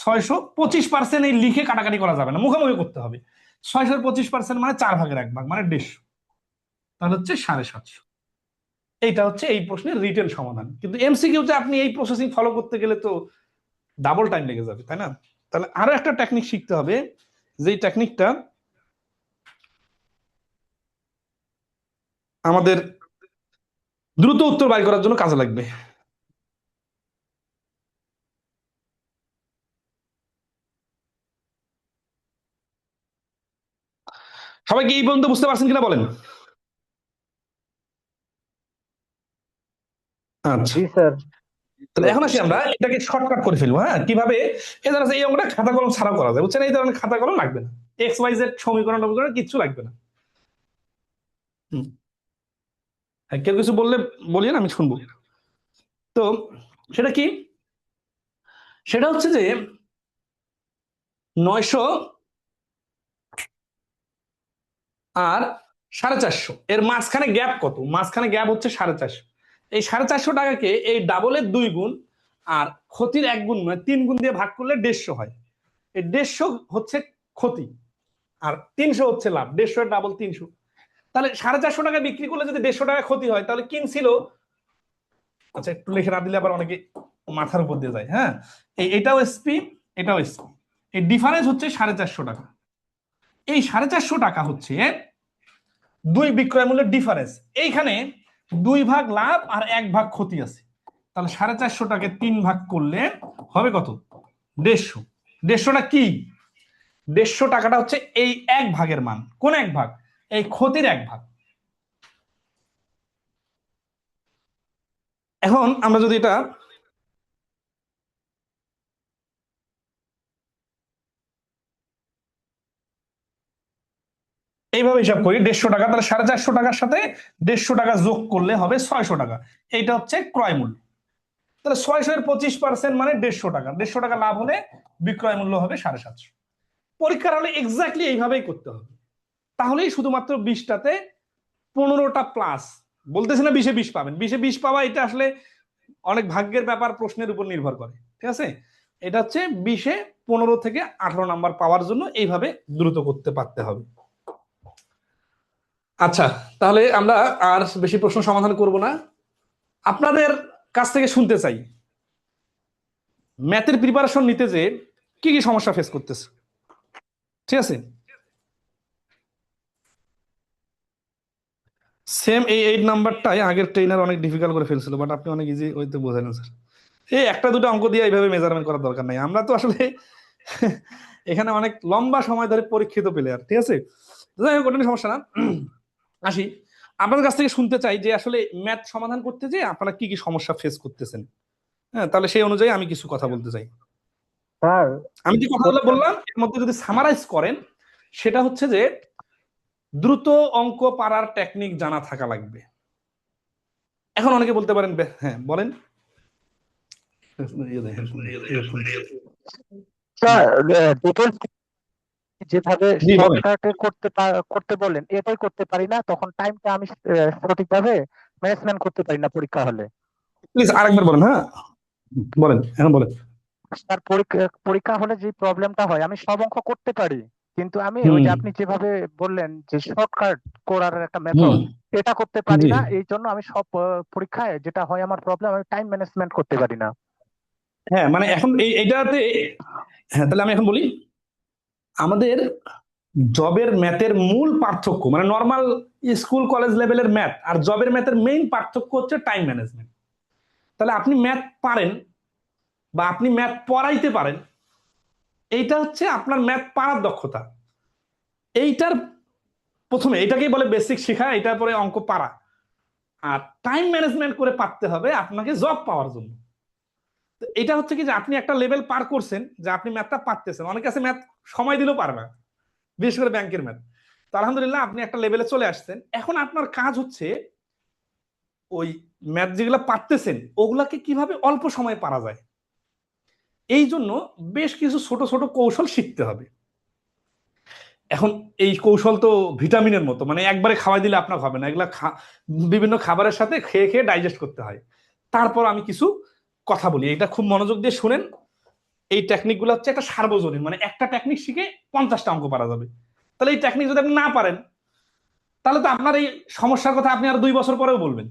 600। 25% এই লিখে কাটাকাটি করা যাবে না, মুখোমুখি করতে হবে। 600 এর 25% মানে 4 ভাগের 1 ভাগ, মানে 150। তাহলে হচ্ছে 750। এইটা হচ্ছে এই প্রশ্নের রিটেন সমাধান। কিন্তু এমসিকিউতে আপনি এই প্রসেসিং ফলো করতে গেলে তো ডাবল টাইম লেগে যাবে, তাই না? তাহলে আরো একটা টেকনিক শিখতে হবে, যেই টেকনিকটা আমাদের দ্রুত উত্তর বাইর করার জন্য কাজে লাগবে। সবাই কি এই পর্যন্ত বুঝতে পারছেন কিনা বলেন? আচ্ছা, জি স্যার। তাহলে এখন আসি আমরা এটাকে শর্টকাট করে ফেলবো। হ্যাঁ, কিভাবে? এই ধরনের এই অঙ্কটা খাতা কলম ছাড়াও করা যায়, বুঝছেন? এই ধরনের খাতা কলম লাগবে না, এক্স ওয়াই জেড সমীকরণ টমীকরণ কিচ্ছু লাগবে না। হ্যাঁ, কেউ কিছু বললে বলিয়েন, আমি শুনবো। তো সেটা কি? সেটা হচ্ছে যে 900 আর 450 এর মাঝখানে গ্যাপ কত? মাঝখানে গ্যাপ হচ্ছে 450। এই 450 টাকাকে এই ডাবলের 2 গুণ আর ক্ষতির 1 গুণ, মানে 3 গুণ দিয়ে ভাগ করলে 150 হয়। এই 150 হচ্ছে ক্ষতি আর 300 হচ্ছে লাভ। 150 এর ডাবল 300। তাহলে 450 টাকা বিক্রি করলে যদি 150 টাকা ক্ষতি হয়, তাহলে কিনছিল, আচ্ছা একটু লিখে না দিলে আবার অনেকে মাথার উপর দিয়ে যায়। হ্যাঁ, এটাও এসপি, এটাও এসপি, এই ডিফারেন্স হচ্ছে 450 টাকা। এই 450 টাকা হচ্ছে দুই বিক্রয় মূল্যের ডিফারেন্স। এইখানে 2 ভাগ লাভ আর 1 ভাগ ক্ষতি আছে। তাহলে 450 টাকে 3 ভাগ করলে হবে কত? 150। 150টা কি? 150 টাকাটা হচ্ছে এই 1 ভাগের মান। কোন 1 ভাগ? এই ক্ষতির 1 ভাগ। এখন আমরা যদি এটা এইভাবে হিসাব করি, 150 টাকা, তাহলে 450 টাকার সাথে 150 টাকা যোগ করলে হবে 600 টাকা। এইটা হচ্ছে ক্রয় মূল্য। তাহলে 600 এর 25% মানে 150 টাকা। 150 টাকা লাভ হলে বিক্রয় মূল্য হবে 750। পরীক্ষার হলে এক্স্যাক্টলি এইভাবেই করতে হবে, তাহলেই শুধুমাত্র 20টাতে 15টা প্লাস। বলতেছি না 20-এ 20 পাবেন, 20-এ 20 পাওয়া এটা আসলে অনেক ভাগ্যের ব্যাপার, প্রশ্নের উপর নির্ভর করে। ঠিক আছে, এটা হচ্ছে 20-এ 15 থেকে 18 নাম্বার পাওয়ার জন্য এইভাবে দ্রুত করতে পারতে হবে। আচ্ছা, তাহলে আমরা আর বেশি প্রশ্ন সমাধান করব না। আপনাদের কাছ থেকে শুনতে চাই, ম্যাথের প্রিপারেশন নিতে যে কি কি সমস্যা ফেস করতেছে। ঠিক আছে, সেম এই 8 নাম্বারটাই আগের ট্রেনার অনেক ডিফিকাল্ট করে ফেলছিল, বাট আপনি অনেক ইজি ওইতে বোঝালেন স্যার। এই একটা দুটো অঙ্ক দিয়ে এইভাবে মেজারমেন্ট করার দরকার নাই, আমরা তো আসলে এখানে অনেক লম্বা সময় ধরে পরীক্ষিত প্লেয়ার। ঠিক আছে, যাই হোক, ওটা সমস্যা না। আসি, আপনাদের কাছ থেকে শুনতে চাই যে আসলে ম্যাথ সমাধান করতে যে আপনারা কি কি সমস্যা ফেস করতেছেন। হ্যাঁ, তাহলে সেই অনুযায়ী আমি কিছু কথা বলতে চাই। স্যার, আমি যে কথাগুলো বললাম এর মধ্যে যদি সামারাইজ করেন, সেটা হচ্ছে যে দ্রুত অঙ্ক পারার টেকনিক জানা থাকা লাগবে। এখন অনেকে বলতে পারেন, হ্যাঁ বলেন। স্যার, ডিটেলস যেভাবে জি বলেন, শর্টকাটে করতে বলেন, এটাই করতে পারি না, তখন টাইমটা আমি সঠিকভাবে ম্যানেজমেন্ট করতে পারি না পরীক্ষা হলে। প্লিজ আরেকবার বলেন। হ্যাঁ বলেন, এখন বলেন। স্যার, পরীক্ষা হলে যে প্রবলেমটা হয়, আমি সব অঙ্ক করতে পারি, কিন্তু আমি ওই যে আপনি যেভাবে বললেন যে শর্টকাট করার একটা মেথড, এটা করতে পারি জি না। এই জন্য আমি সব পরীক্ষায় যেটা হয় আমার প্রবলেম, আমি টাইম ম্যানেজমেন্ট করতে পারি না। হ্যাঁ, মানে এখন এইটাতে, হ্যাঁ তাহলে আমি এখন বলি, আমাদের জবের ম্যাথের মূল পার্থক্য, মানে নর্মাল স্কুল কলেজ লেভেলের ম্যাথ আর জবের ম্যাথের মেইন পার্থক্য হচ্ছে টাইম ম্যানেজমেন্ট। তাহলে আপনি ম্যাথ পারেন বা আপনি ম্যাথ পড়াইতে পারেন, এইটা হচ্ছে আপনার ম্যাথ পারার দক্ষতা। এইটার প্রথমে এটাকেই বলে বেসিক শেখা, এটার পরে অঙ্ক পারা। আর টাইম ম্যানেজমেন্ট করে পারতে হবে আপনাকে জব পাওয়ার জন্য। এটা হচ্ছে কি যে আপনি একটা লেভেল পার করছেন, যে আপনি ম্যাথটা পারতেছেন। অনেকে আছে ম্যাথ সময় দিলেও পারবে না, বিশেষ করে ব্যাংকের ম্যাথ। তো আলহামদুলিল্লাহ আপনি একটা লেভেলে চলে আসছেন। এখন আপনার কাজ হচ্ছে ওই ম্যাথ যেগুলো পারতেছেন ওগুলাকে কিভাবে অল্প সময়ে পারা যায়, এই জন্য বেশ কিছু ছোট ছোট কৌশল শিখতে হবে। এখন এই কৌশল তো ভিটামিনের মতো, মানে একবারে খাওয়াই দিলে আপনার হবে না, এগুলা বিভিন্ন খাবারের সাথে খেয়ে খেয়ে ডাইজেস্ট করতে হয়। তারপর আমি কিছু কথা বলি, এটা খুব মনোযোগ দিয়ে শুনেন। এই টেকনিক গুলো হচ্ছে একটা সার্বজনীন, মানে একটা টেকনিক শিখে 50টা অঙ্ক পারা যাবে। তাহলে এই টেকনিক যদি আপনি না পারেন, তাহলে তো আপনার এই সমস্যার কথা আপনি আর 2 বছর পরেও বলবেন।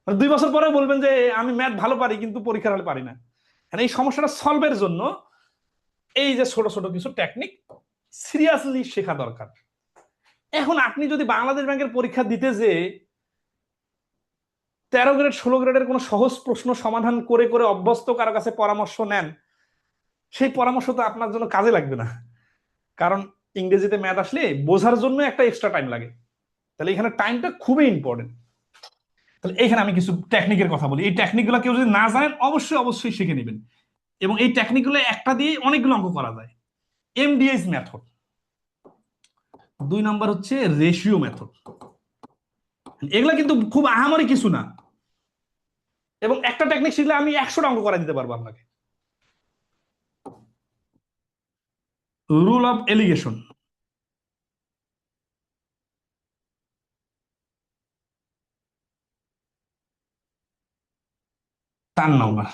মানে 2 বছর পরেও বলবেন যে আমি ম্যাথ ভালো পারি কিন্তু পরীক্ষার হলে পারি না। এই সমস্যাটা সলভের জন্য এই যে ছোট ছোট কিছু টেকনিক সিরিয়াসলি শেখা দরকার। এখন আপনি যদি বাংলাদেশ ব্যাংকের পরীক্ষা দিতে যে 13 গ্রেড 16 গ্রেডের কোনো সহজ প্রশ্ন সমাধান করে করে অভ্যস্ত কারো কাছে পরামর্শ নেন, সেই পরামর্শ তো আপনার জন্য কাজে লাগবে না। কারণ ইংরেজিতে ম্যাথ আসলে বোঝার জন্য একটা এক্সট্রা টাইম লাগে। তাহলে এখানে টাইমটা খুবই ইম্পর্টেন্ট। তাহলে এখানে আমি কিছু টেকনিকের কথা বলি। এই টেকনিকগুলো কেউ যদি না জানেন অবশ্যই অবশ্যই শিখে নেবেন। এবং এই টেকনিকগুলো একটা দিয়ে অনেকগুলো অঙ্ক করা যায়। এমডিএস মেথড, 2 নাম্বার হচ্ছে রেশিও মেথড। এগুলা কিন্তু খুব আহামরি কিছু না, এবং একটা টেকনিক শিখলে আমি 100টা অঙ্ক করা দিতে পারবো আপনাকে। রুল অফ এলিগেশন, তার নম্বর।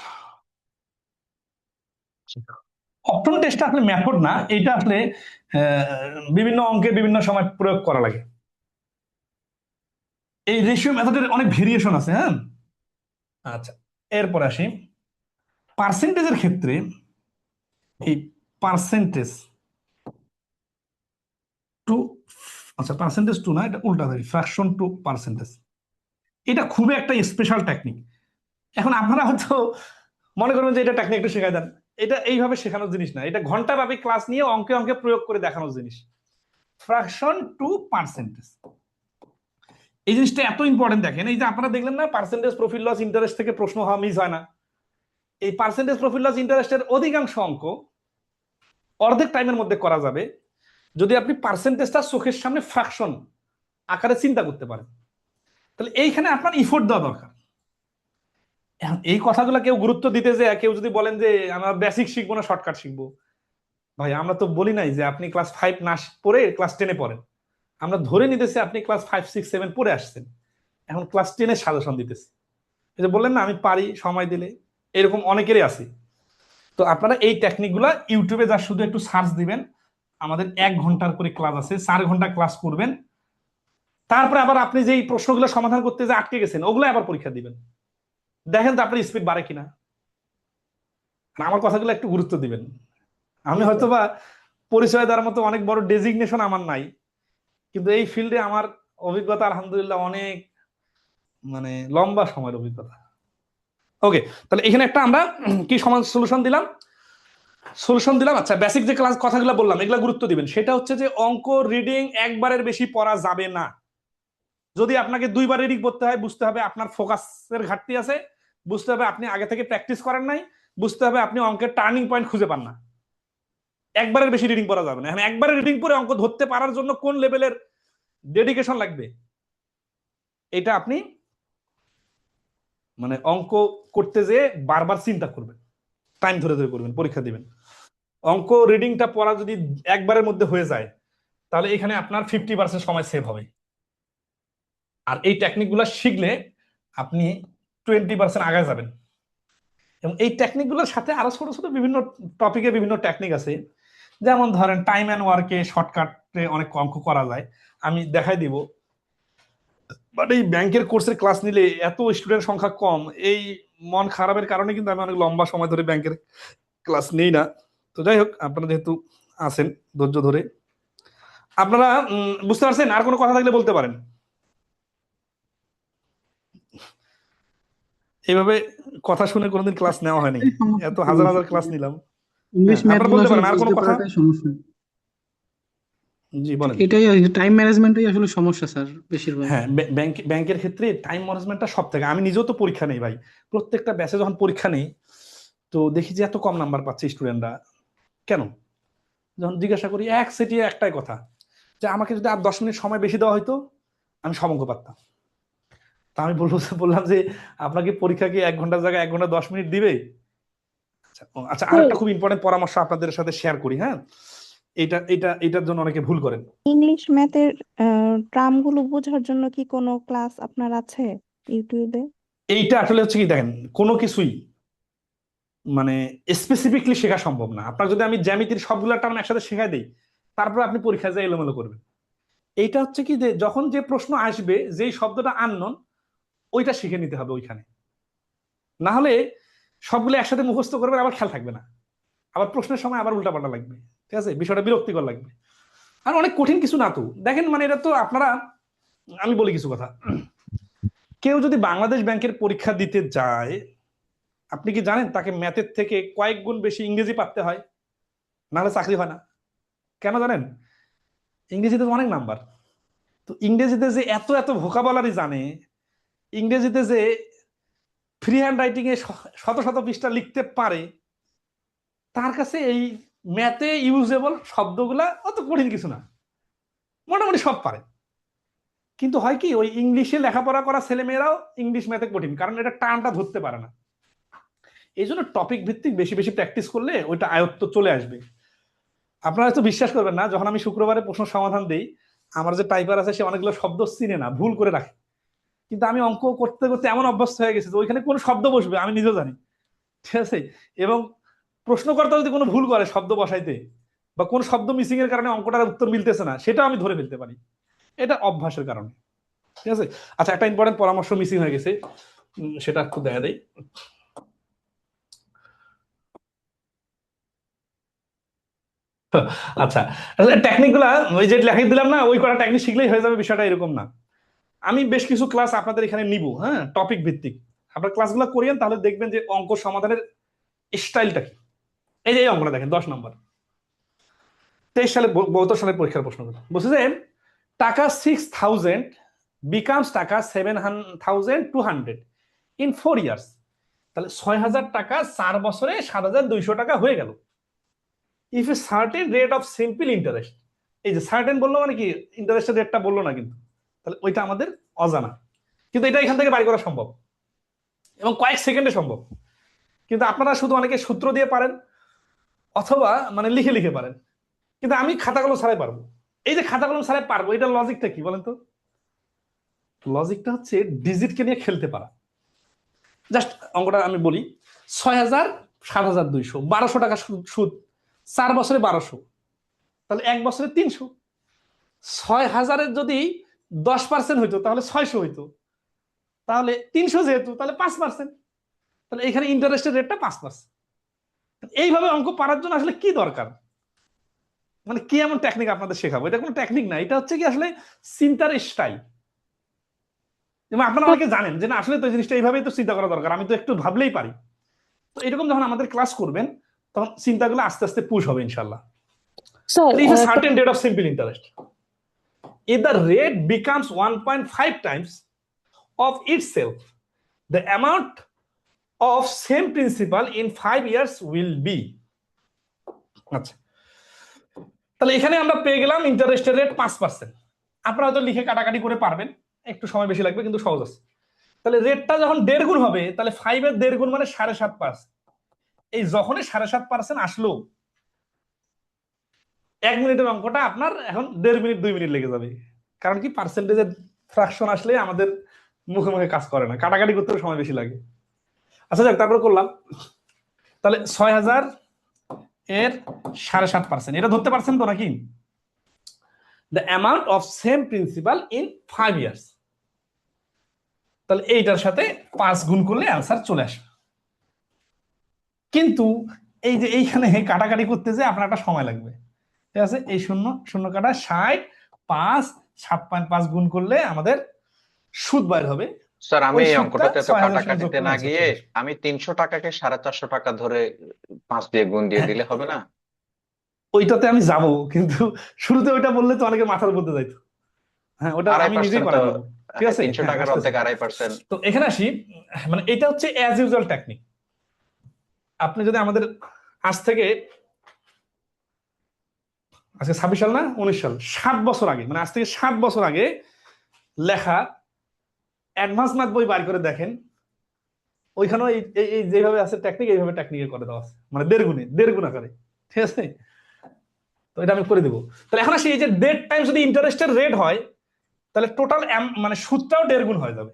অপটন টেস্ট আসলে মেথড না, এটা আসলে বিভিন্ন অঙ্কে বিভিন্ন সময় প্রয়োগ করা লাগে। এই রেশিও মেথডের অনেক ভেরিয়েশন আছে। হ্যাঁ, আচ্ছা, এরপর আসি পার্সেন্টেজের ক্ষেত্রে। এই পার্সেন্টেজ টু, আচ্ছা পার্সেন্টেজ টু না, এটা উল্টা ধরি, ফ্র্যাকশন টু পার্সেন্টেজ। এটা খুবই একটা স্পেশাল টেকনিক। এখন আপনারা হয়তো মনে করবেন যে এটা টেকনিক একটু শেখায় দেন, এটা এইভাবে শেখানোর জিনিস না, এটা ঘন্টাব্যাপী ক্লাস নিয়ে অঙ্কে অঙ্কে প্রয়োগ করে দেখানোর জিনিস। ফ্র্যাকশন টু পার্সেন্টেজ, এই জিনিসটা এত ইম্পর্টেন্ট। দেখেন এই যে আপনারা দেখলেন না, পার্সেন্টেজ প্রফিট লস ইন্টারেস্ট থেকে প্রশ্ন হওয়া মিস হয় না। এই পার্সেন্টেজ প্রফিট লস ইন্টারেস্টের অধিকাংশ অঙ্ক অর্ধেক টাইমের মধ্যে করা যাবে যদি আপনি পার্সেন্টেজটা চোখের সামনে ফ্র্যাকশন আকারে চিন্তা করতে পারেন। তাহলে এইখানে আপনার ইফোর্ট দেওয়া দরকার। এই কথাগুলো কেউ গুরুত্ব দিতে যে কেউ যদি বলেন যে আমরা বেসিক শিখবো না শর্টকাট শিখবো, ভাই আমরা তো বলি নাই যে আপনি ক্লাস 5 না পড়ে ক্লাস 10-এ পড়েন। আমরা ধরে নিতেছি আপনি ক্লাস 5 6 7 পড়ে আসছেন, এখন ক্লাস 10-এর সাজেশন দিতেছি। এই যে বললেন না আমি পারি সময় দিলে, এরকম অনেকেরই আছে। তো আপনারা এই টেকনিকগুলো ইউটিউবে যা শুধু একটু সার্চ দিবেন, আমাদের 1 ঘন্টার করে ক্লাস আছে, 4 ঘন্টা ক্লাস করবেন। তারপরে আবার আপনি যে এই প্রশ্নগুলো সমাধান করতে যে আটকে গেছেন ওগুলো আবার পরীক্ষা দিবেন, দেখেন তো আপনার স্পিড বাড়ে কিনা। আমার কথাগুলো একটু গুরুত্ব দিবেন। আমি হয়তোবা পরিচয় দেওয়ার মতো অনেক বড় ডেজিগনেশন আমার নাই, কিন্তু এই ফিল্ডে আমার অভিজ্ঞতা আলহামদুলিল্লাহ অনেক, মানে লম্বা সময়ের অভিজ্ঞতা। ওকে, তাহলে এখানে একটা আমরা কি সলিউশন দিলাম। আচ্ছা, বেসিক যে ক্লাস কথাগুলো বললাম এগুলা গুরুত্ব দিবেন। সেটা হচ্ছে যে অঙ্ক রিডিং একবারের বেশি পড়া যাবে না। যদি আপনাকে 2বার রিডিং পড়তে হয়, বুঝতে হবে আপনার ফোকাসের ঘাটতি আছে, বুঝতে হবে আপনি আগে থেকে প্র্যাকটিস করেন নাই, বুঝতে হবে আপনি অঙ্কের টার্নিং পয়েন্ট খুঁজে পান না। একবারের বেশি রিডিং পড়া যাবে না। এখন একবারে রিডিং পড়ে অঙ্ক ধরতে পারার জন্য কোন লেভেলের ডেডিকেশন লাগবে, এটা আপনি মানে অঙ্ক করতে যেয়ে বারবার চিন্তা করবেন, টাইম ধরে ধরে করবেন, পরীক্ষা দিবেন। অঙ্ক রিডিংটা পড়া যদি একবারের মধ্যে হয়ে যায় তাহলে এখানে আপনার 50% সময় সেভ হবে। আর এই টেকনিকগুলো শিখলে আপনি 20% আগে যাবেন। এবং এই টেকনিকগুলোর সাথে আরো ছোট ছোট বিভিন্ন টপিকে বিভিন্ন টেকনিক আছে, যেমন ধরেন টাইম অ্যান্ড ওয়ার্কে শর্টকাটে অনেক অঙ্ক করা যায়, আমি দেখাই দিব। বাট এই ব্যাংকের কোর্সের ক্লাস নিলে এত স্টুডেন্ট সংখ্যা কম, এই মন খারাপের কারণে কিন্তু আমি অনেক লম্বা সময় ধরে ব্যাংকের ক্লাস নেই না। তো যাই হোক, আপনারা যেহেতু আছেন ধৈর্য ধরে, আপনারা বুঝতে পারছেন। আর কোনো কথা থাকলে বলতে পারেন। এইভাবে কথা শুনে কোনোদিন ক্লাস নেওয়া হয়নি, এত হাজার হাজার ক্লাস নিলাম। ইংলিশ ম্যাথ আপনারা গুলো বলতে আসলে পারেন আর কোনো বুঝতে কথা। পারাটাই সমস্যা। জি বলেন। এটাই টাইম ম্যানেজমেন্টই আসলে সমস্যা স্যার বেশিরভাগ। হ্যাঁ, ব্যাংকের ক্ষেত্রে টাইম ম্যানেজমেন্টটা সব থেকে, আমি নিজেও তো পরীক্ষা নেই ভাই, প্রত্যেকটা ব্যাচে যখন পরীক্ষা নেই তো দেখি যে এত কম নাম্বার পাচ্ছে স্টুডেন্টরা কেন। যখন জিজ্ঞাসা করি এক সেটি একটাই কথা, যে আমাকে যদি আর 10 মিনিট সময় বেশি দেওয়া হয়তো আমি সব অঙ্ক পারতাম। তা আমি বললাম যে আপনাকে পরীক্ষা কি 1 ঘন্টার জায়গায় 1 ঘন্টা 10 মিনিট দিবে? আচ্ছা, আর একটা খুব ইম্পর্টেন্ট পরামর্শ আপনাদের সাথে শেয়ার করি। হ্যাঁ, এটার জন্য অনেকে ভুল করেন। ইংলিশ ম্যাথের ট্রাম গুলো বোঝার জন্য কি কোনো ক্লাস আপনার আছে ইউটিউবে? এইটা আসলে হচ্ছে কি দেখেন, কোনো কিছুই মানে স্পেসিফিকলি শেখা সম্ভব না। আপনার যদি আমি জ্যামিতির সবগুলো টার্ম একসাথে শেখাই দেই, তারপর আপনি পরীক্ষায় যায় এলোমেলো করবেন। এইটা হচ্ছে কি যে যখন যে প্রশ্ন আসবে, যেই শব্দটা আননোন ওইটা শিখে নিতে হবে ওইখানে, না হলে সবগুলো একসাথে মুখস্থ করবেন আবার খেয়াল থাকবে না। আবার প্রশ্নের সময় আবার উল্টাপাল্টা লাগবে, ঠিক আছে, বিষয়টা বিরক্তিকর লাগবে। আর অনেক কঠিন কিছু না তো, দেখেন মানে এটা তো আপনারা, আমি বলি কিছু কথা, কেউ যদি বাংলাদেশ ব্যাংকের পরীক্ষা দিতে যায়, আপনি কি জানেন তাকে ম্যাথের থেকে কয়েক গুণ বেশি ইংরেজি পারতে হয়, নাহলে চাকরি হয় না। কেন জানেন? ইংরেজিতে তো অনেক নাম্বার। তো ইংরেজিতে যে এত এত ভোকাবুলারি জানে, ইংরেজিতে যে ফ্রি হ্যান্ড রাইটিং এ শত শত পৃষ্ঠা লিখতে পারে, তার কাছে এই ম্যাথে ইউজেবল শব্দগুলা অত কঠিন কিছু না, মোটামুটি সব পারে। কিন্তু হয় কি, ওই ইংলিশে লেখাপড়া করা ছেলেমেয়েরাও ইংলিশ ম্যাথে কঠিন, কারণ এটা টানটা ধরতে পারে না। এই জন্য টপিক ভিত্তিক বেশি বেশি প্র্যাকটিস করলে ওইটা আয়ত্ত চলে আসবে। আপনারা হয়তো বিশ্বাস করবেন না, যখন আমি শুক্রবারে প্রশ্ন সমাধান দিই, আমার যে টাইপার আছে সে অনেকগুলো শব্দ চিনে না, ভুল করে রাখে। কিন্তু আমি অঙ্ক করতে করতে এমন অভ্যস্ত হয়ে গেছে যে ওইখানে কোন শব্দ বসবে আমি নিজেও জানি, ঠিক আছে। এবং প্রশ্নকর্তা যদি কোনো ভুল করে শব্দ বসাইতে, বা কোন শব্দ মিসিং এর কারণে অঙ্কটার উত্তর মিলতেছে না, সেটা আমি ধরে ফেলতে পারি, এটা অভ্যাসের কারণে, ঠিক আছে। আচ্ছা, একটা ইম্পর্টেন্ট পরামর্শ মিসিং হয়ে গেছে, সেটা একটু দেখা দেয়। আচ্ছা, টেকনিক গুলা ওই যে লেখাই দিলাম না, ওই কটা টেকনিক শিখলেই হয়ে যাবে, বিষয়টা এরকম না। আমি বেশ কিছু ক্লাস আপনাদের এখানে নিব, হ্যাঁ, টপিক ভিত্তিক। আপনার ক্লাসগুলো করিয়েন, তাহলে দেখবেন যে অঙ্ক সমাধানের স্টাইলটা কি। এই যে এই অঙ্কটা দেখেন, 10 নম্বর, 23 সালে 72 সালের পরীক্ষার প্রশ্ন বলছে যে টাকা 6000 বিকামস টাকা 7200 ইন 4 ইয়ার্স। তাহলে 6000 টাকা 4 বছরে 7200 টাকা হয়ে গেল। If a certain rate of simple interest, এই যে সার্টেন বললো মানে কি, ইন্টারেস্টের রেটটা বললো না কিন্তু, তাহলে ওইটা আমাদের অজানা, কিন্তু এটা এখান থেকে বাড়ি করা সম্ভব এবং কয়েক সেকেন্ডে সম্ভব। কিন্তু আপনারা শুধু অনেকে সূত্র দিয়ে পারেন, অথবা মানে লিখে লিখে পারেন, কিন্তু আমি খাতা কলম ছাড়াই পারবো। এই যে খাতা কলম ছাড়াই পারবো, এটা লজিকটা কি বলেন তো? লজিকটা হচ্ছে ডিজিটকে নিয়ে খেলতে পারা। জাস্ট অঙ্কটা আমি বলি, 6000 7200 1200 টাকা সুদ, 4 বছরে 1200, তাহলে 1 বছরে 300। 6000-এর যদি 10% হইতো তাহলে 600 হইতো, তাহলে 300 যেহেতু, তাহলে 5%, তাহলে এখানে ইন্টারেস্টের রেটটা 5%। এইভাবে অঙ্ক পারার জন্য আসলে কি দরকার, মানে কি এমন টেকনিক আপনাদের শেখাবো? এটা কোনো টেকনিক না, এটা হচ্ছে কি আসলে চিন্তার স্টাইল। যেমন আপনারা অনেকে জানেন যে না, আসলে তো এই জিনিসটা এইভাবেই তো চিন্তা করা দরকার, আমি তো একটু ভাবলেই পারি। তো এরকম যখন আমাদের ক্লাস করবেন, তখন চিন্তাগুলো আস্তে আস্তে পুশ হবে ইনশাল্লাহ। Sir If a certain rate of simple interest, if the rate becomes 1.5 times of itself, the amount of same principal in 5 years will be, আচ্ছা, তাহলে এখানে আমরা পেয়ে গেলাম ইন্টারেস্টের রেট 5%। আপনারা হয়তো লিখে কাটাকাটি করে পারবেন, একটু সময় বেশি লাগবে, কিন্তু সহজ আছে। তাহলে রেটটা যখন 1.5 গুণ হবে, তাহলে 5-এর 1.5 গুণ মানে 7.5%। এই যখনই 7.5% আসলো, 1 মিনিটের অঙ্কটা আপনার এখন 1.5 মিনিট 2 মিনিট লেগে যাবে। কারণ কি, পার্সেন্টেজের ফ্র্যাকশন আসলে আমাদের মুখে মুখে কাজ করে না, কাটাকাটি করতে সময় বেশি লাগে। আচ্ছা যাক, তারপরে করলাম। তাহলে 6000 এর 7.5%, এটা ধরতে পারছেন তো নাকি? The amount of same principal in 5 years, তাহলে এইটার সাথে 5 গুণ করলে অ্যান্সার চলে আসবে। কিন্তু এই যে এইখানে কাটাকাটি করতে যে আপনার একটা সময় লাগবে, ঠিক আছে। এই শূন্য শূন্য কাটা 60, 5, 7.5 গুণ করলে আমাদের সুদ বাইর হবে। স্যার, আমি ওই এই সুদটা অঙ্কটাতে এত 6000 সঙ্গে যোগ কাটাকাটিতে করলে না answer গিয়ে চলে আসবে। আমি 300 টাকাকে 450 টাকা ধরে 5 দিয়ে গুণ দিয়ে হ্যাঁ, দিলে হবে না? ওইটাতে আমি যাব, কিন্তু শুরুতে ওইটা বললে তো অনেকের মাথার মধ্যে যাইতো। হ্যাঁ, ওটা আমি নিজেই 2.5% করে তো, দেবো, ঠিক আছে। 300 হ্যাঁ, টাকার আসতেছে। অর্ধেক 2.5%। তো এখানে আসি, মানে এটা হচ্ছে অ্যাজ ইউজুয়াল টেকনিক। আপনি যদি আমাদের আজ থেকে, আজকে 26 সাল না 19 সাল, 7 বছর আগে, মানে আজ থেকে 7 বছর আগে লেখা অ্যাডভান্স ম্যাথ বই বার করে দেখেন, ওইখানেও এই যেভাবে আছে টেকনিক, এইভাবে টেকনিকে করে দেওয়া আছে, মানে 1.5 গুণ আকারে, ঠিক আছে। তো এটা আমি করে দেবো। তাহলে এখন আসি, এই যে ডেট টাইম যদি ইন্টারেস্টের রেট হয়, তাহলে টোটাল মানে সুদটাও 1.5 গুণ হয়ে যাবে।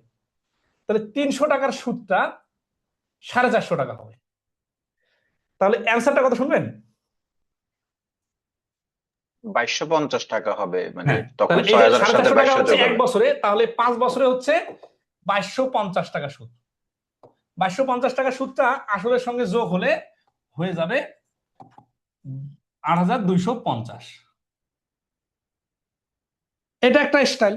তাহলে 300 টাকার সুদটা 450 টাকা হবে। তাহলে অ্যান্সারটা কত শুনবেন? 2250 টাকা হবে, মানে হ্যাঁ, তখন তাহলে এই যে 6000-এর সাথে 450 টাকা 2200 হচ্ছে যোগ 1 হবে। বছরে, তাহলে 5 বছরে হচ্ছে 2250 টাকা সুদ। 2250 টাকা সুদটা আসলের সঙ্গে যোগ হলে হয়ে যাবে 8,250। এটা একটা স্টাইল।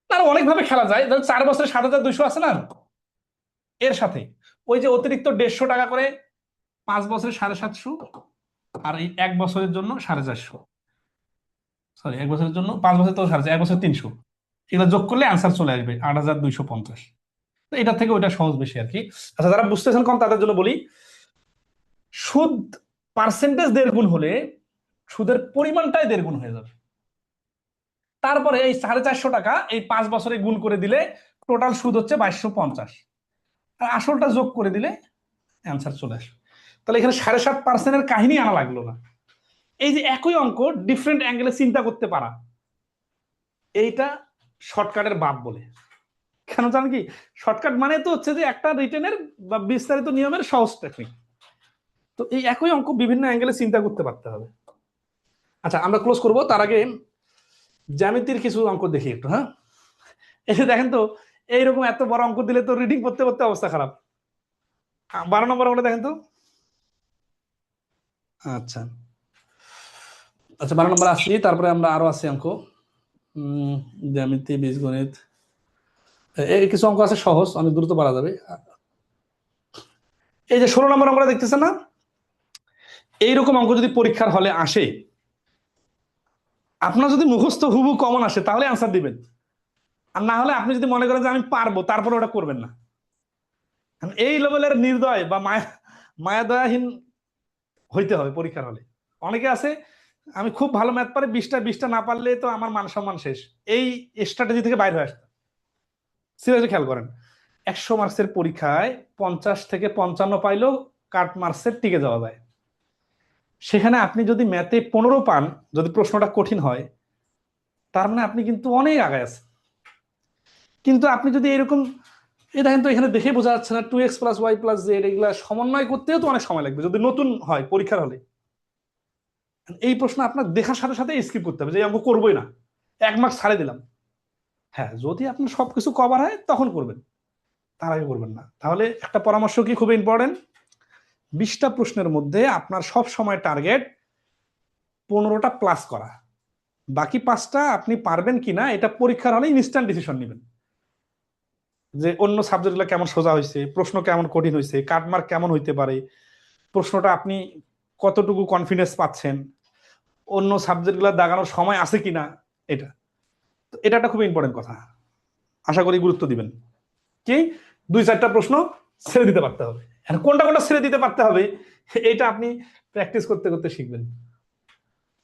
আর অনেকভাবে খেলা যায়। ধরুন 4 বছরে 7,200 আছে না, এর সাথে ওই যে অতিরিক্ত 150 টাকা করে 5 বছরে 750, আর এই 1 বছরের জন্য 450, সরি 1 বছরের জন্য 5 বছর তো 450, 1 বছর 300, এগুলো যোগ করলে আনসার চলে আসবে 8,250। তো এটা থেকে ওইটা সহজ বেশি আর কি। আচ্ছা, যারা বুঝতেছেন কম তাদের জন্য বলি, সুদ পার্সেন্টেজ 1.5 গুণ হলে সুদের পরিমাণটাই 1.5 গুণ হয়ে যাবে। তারপরে এই 450 টাকা এই 5 বছরে গুণ করে দিলে টোটাল সুদ হচ্ছে 2250, আর আসলটা যোগ করে দিলে অ্যান্সার চলে আসবে। তাহলে এখানে 7.5% কাহিনী আনা লাগলো না। এই যে একই অঙ্ক ডিফারেন্ট অ্যাঙ্গেলে চিন্তা করতে পারা, এইটা শর্টকাটের বাপ বলে। কেন জানেন কি? শর্টকাট মানে তো হচ্ছে যে একটা রিটেনের বা বিস্তারিত নিয়মের সহজ টেকনিক। তো এই একই অঙ্ক বিভিন্ন অ্যাঙ্গেলে চিন্তা করতে পারতে হবে। আচ্ছা, আমরা ক্লোজ করব, তার আগে জ্যামিতির কিছু অঙ্ক দেখি একটু। হ্যাঁ, এসে দেখেন তো, এইরকম এত বড় অঙ্ক দিলে তো রিডিং করতে করতে অবস্থা খারাপ। 12 নম্বর অঙ্কটা দেখেন তো। আচ্ছা আচ্ছা, 12 নম্বর আসি, তারপরে আমরা আরো আছে অঙ্ক, জ্যামিতি, বীজগণিত, এই কিছু অঙ্ক আছে সহজ, অনেক দ্রুত পারা যাবে। এই যে 16 নম্বর অঙ্কটা দেখতেছেন না, এইরকম অঙ্ক যদি পরীক্ষার হলে আসে, আপনার যদি মুখস্থ হুবহু কমন আসে তাহলে আনসার দিবেন, আর না হলে আপনি যদি মনে করেন যে আমি পারবো তারপরে ওটা করবেন না। এই লেভেলের নির্দয় বা মায়াদয়াহীন হইতে হবে পরীক্ষার হলে। অনেকে আছে আমি খুব ভালো ম্যাথ পারি, 20টা না পারলে তো আমার মান সম্মান শেষ, এই স্ট্র্যাটেজি থেকে বাইরে হয়ে আসতে। সিরিয়াসলি খেয়াল করেন, 100 মার্কসের পরীক্ষায় 50 থেকে 55 পাইলেও কাট মার্কসের টিকে যাওয়া যায়। সেখানে আপনি যদি ম্যাথে 15 পান, যদি প্রশ্নটা কঠিন হয়, তার মানে আপনি কিন্তু অনেক আগায় আছেন। কিন্তু আপনি যদি এরকম, এই দেখেন তো এখানে দেখে বোঝা যাচ্ছে না 2x + y + z, এগুলা সমন্বয় করতেও তো অনেক সময় লাগবে যদি নতুন হয় পরীক্ষার হলে। এই প্রশ্ন আপনার দেখার সাথে সাথে স্কিপ করতে হবে, যে অঙ্ক করবোই না, 1 মার্ক ছাড়ে দিলাম। হ্যাঁ, যদি আপনার সবকিছু কভার হয় তখন করবেন, তার আগে করবেন না। তাহলে একটা পরামর্শ কি, খুব ইম্পর্টেন্ট, 20টা প্রশ্নের মধ্যে আপনার সব সময় টার্গেট 15টা প্লাস করা। বাকি 5টা আপনি পারবেন কিনা এটা পরীক্ষার হলে ইনস্ট্যান্ট ডিসিশন নেবেন, যে অন্য সাবজেক্টগুলো কেমন সোজা হয়েছে, প্রশ্ন কেমন কঠিন হয়েছে, কাটমার্ক কেমন হইতে পারে, প্রশ্নটা আপনি কতটুকু কনফিডেন্স পাচ্ছেন, অন্য সাবজেক্টগুলো দাগানোর সময় আছে কিনা। এটা তো এটা একটা খুব ইম্পর্টেন্ট কথা, আশা করি গুরুত্ব দিবেন। কি 2-4টা প্রশ্ন ছেড়ে দিতে পারতে হবে, আর কোনটা কোনটা ছেড়ে দিতে পারতে হবে এটা আপনি প্র্যাকটিস করতে করতে শিখবেন।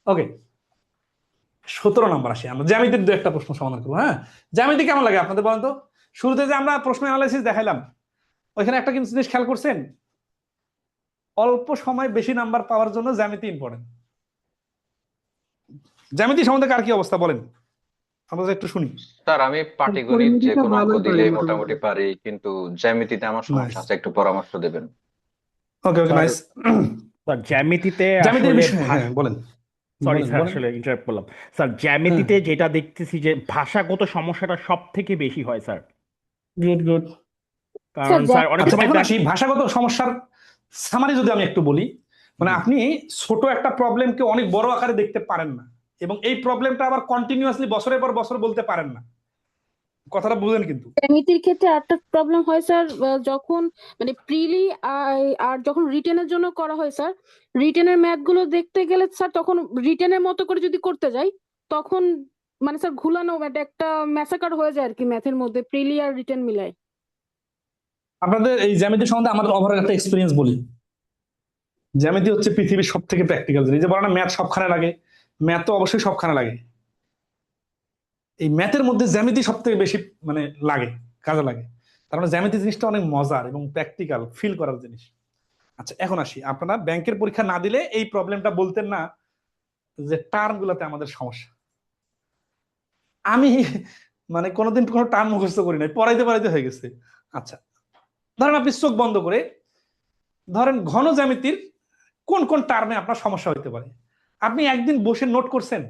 ওকে, 17 নম্বর আসি, আমরা জ্যামিতির 2-একটা প্রশ্ন সমাধান করবো। হ্যাঁ, জ্যামিতি কেমন লাগে আপনাদের বলেন তো? শুরুতে যে আমরা প্রশ্ন অ্যানালাইসিস দেখাইলাম, ওইখানে একটা কিন্তু জিনিস খেয়াল করছেন, অল্প সময় বেশি নাম্বার পাওয়ার জন্য জ্যামিতি ইম্পর্টেন্ট। জ্যামিতি সম্বন্ধে কার কি অবস্থা বলেন, আমরা একটু শুনি। স্যার, আমি পাটিগণিত যে পরিমিতিটা কোনো অঙ্ক ভালোই পারি দিলে মোটামুটি। মোটামুটি পারি, কিন্তু জ্যামিতিতে আমার সমস্যা নাইস, আছে, একটু পরামর্শ দেবেন। ওকে ওকে, স্যার নাইস। স্যার জ্যামিতিতে জ্যামিতির আসলে বিষয়, হ্যাঁ বলেন সরি বলেন স্যার, বলেন। আসলে ইন্টারাপ্ট করলাম স্যার। হ্যাঁ, জ্যামিতিতে যেটা দেখতেছি যে ভাষাগত সমস্যাটা সব থেকে বেশি হয় স্যার। Good good. স্যার কারণ স্যার অনেক আচ্ছা, সময় এখন আসি ভাষাগত সমস্যার সামারি যদি আমি একটু বলি, মানে জি আপনি ছোট একটা প্রবলেমকে অনেক বড় আকারে দেখতে পারেন না, এবং এই প্রবলেমটা আবার কন্টিনিউয়াসলি বছরের পর বছর বলতে পারেন না, কথাটা বুঝেন কিন্তু। জ্যামিতির ক্ষেত্রে একটা প্রবলেম হয় স্যার, যখন মানে প্রিলি আর যখন রিটেনের জন্য করা হয় স্যার, রিটেনের ম্যাথ গুলো দেখতে গেলে স্যার তখন রিটেনের মতো করে যদি করতে যাই তখন মানে স্যার ঘুলানো মানে একটা ম্যাসাকার হয়ে যায় আর কি ম্যাথের মধ্যে প্রিলি আর রিটেন মিলায়। আপনাদের এই জ্যামিতি সম্বন্ধে আমাদের ওভারঅল একটা এক্সপিরিয়েন্স বলি। জ্যামিতি হচ্ছে পৃথিবীর সব থেকে প্র্যাকটিক্যাল জিনিস। যে বলে না ম্যাথ সবখানে লাগে, ম্যাথ তো অবশ্যই সবখানে লাগে, এই ম্যাথের মধ্যে জ্যামিতি সব থেকে বেশি মানে লাগে, কাজে লাগে। তার মানে জ্যামিতি জিনিসটা অনেক মজার এবং প্র্যাকটিক্যাল ফিল করার জিনিস। আচ্ছা, এখন আসি, আপনারা ব্যাংকের পরীক্ষা না দিলে এই প্রবলেমটা বলতেন না যে টার্ম গুলাতে আমাদের সমস্যা। আমি মানে কোনোদিন কোনো টার্ম মুখস্থ করি নাই, পড়াইতে পড়াইতে হয়ে গেছে। আচ্ছা, ধরেন আপনি চোখ বন্ধ করে ধরেন ঘন জ্যামিতির কোন কোন টার্মে আপনার সমস্যা হইতে পারে, আপনি একদিন বসে নোট করছেন?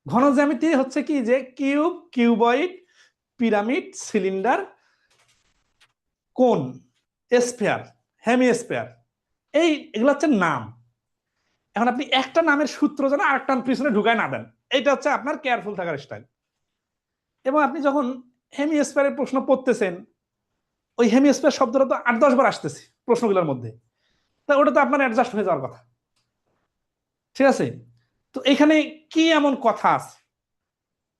ঘন জ্যামিতি হচ্ছে কি, যে কিউব, কিউবয়েড, পিরামিড, সিলিন্ডার, কোন, স্ফিয়ার, হেমি স্ফিয়ার, এগুলো হচ্ছে নাম। এখন আপনি একটা নামের সূত্র যেন আরেকটা পিছনে ঢুকায় না দেন, এটা হচ্ছে আপনার কেয়ারফুল থাকার স্টাইল। এবং আপনি যখন হেমিস্ফিয়ারের প্রশ্ন পড়তেছেন, ওই হেমিস্ফিয়ার শব্দটা তো 8-10 বার আসতেছে প্রশ্নগুলোর মধ্যে, তা ওটা তো আপনার অ্যাডজাস্ট হয়ে যাওয়ার কথা, ঠিক আছে? তো এখানে কি এমন কথা আছে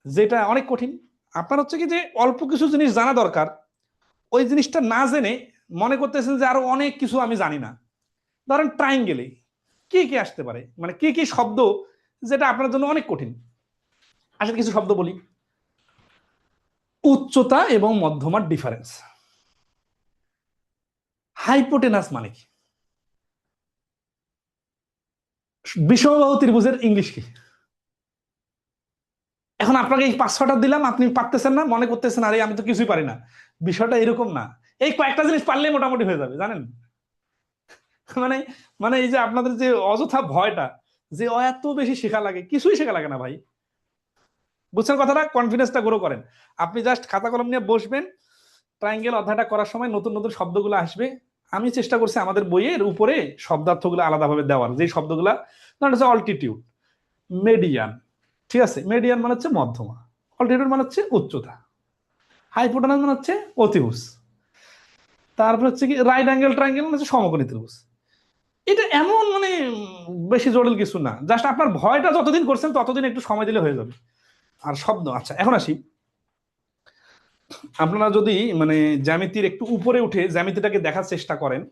যেটা অনেক কঠিন? আপনার হচ্ছে কি যে অল্প কিছু জিনিস জানা দরকার, ওই জিনিসটা না জেনে মনে করতেছেন যে আরো অনেক কিছু আমি জানি না। ধরেন ট্রাইঙ্গেলে কি কি আসতে পারে, মানে কি কি শব্দ যেটা আপনার জন্য অনেক কঠিন। আসলে কিছু শব্দ বলি। উচ্চতা এবং মধ্যমার ডিফারেন্স। হাইপোটেনাস মানে কি? বিষমবাহু ত্রিভুজের ইংলিশ কি? এখন আপনাকে এই 5-6টা দিলাম, আপনি পারতেছেন না, মনে করতেছেন আরে আমি তো কিছুই পারি না। বিষয়টা এরকম না, এই কয়েকটা জিনিস পারলে মোটামুটি হয়ে যাবে, জানেন? মানে মানে এই যে আপনাদের যে অযথা ভয়টা যে এত বেশি শেখা লাগে, কিছুই শেখা লাগে না ভাই। বুঝছেন কথাটা? কনফিডেন্সটা গ্রো করেন। আপনি জাস্ট খাতা কলম নিয়ে বসবেন, ট্রায়াঙ্গেল অধ্যায়টা করার সময় নতুন নতুন শব্দগুলো আসবে। আমি চেষ্টা করছি আমাদের বইয়ের উপরে শব্দার্থগুলো আলাদাভাবে দেওয়ার, যে শব্দগুলা ধরেন হচ্ছে অল্টিটিউড, মেডিয়ান, ঠিক আছে? মেডিয়ান মানে হচ্ছে মধ্যমা, অল্টিটিউড মানে হচ্ছে উচ্চতা, হাইপোটেনাস মানে হচ্ছে অতিভুজ, তারপর হচ্ছে কি রাইট অ্যাঙ্গেল ট্রায়াঙ্গেল মানে হচ্ছে সমকোণী ত্রিভুজ। এটা এমন মানে বেশি জটিল কিছু না, জাস্ট আপনার ভয়টা যতদিন করছেন ততদিন একটু সময় দিলে হয়ে যাবে। আর শব্দ, আচ্ছা এখন আসি, আপনারা যদি মানে জ্যামিতির একটু উপরে উঠে জ্যামিতিটাকে দেখার চেষ্টা করেন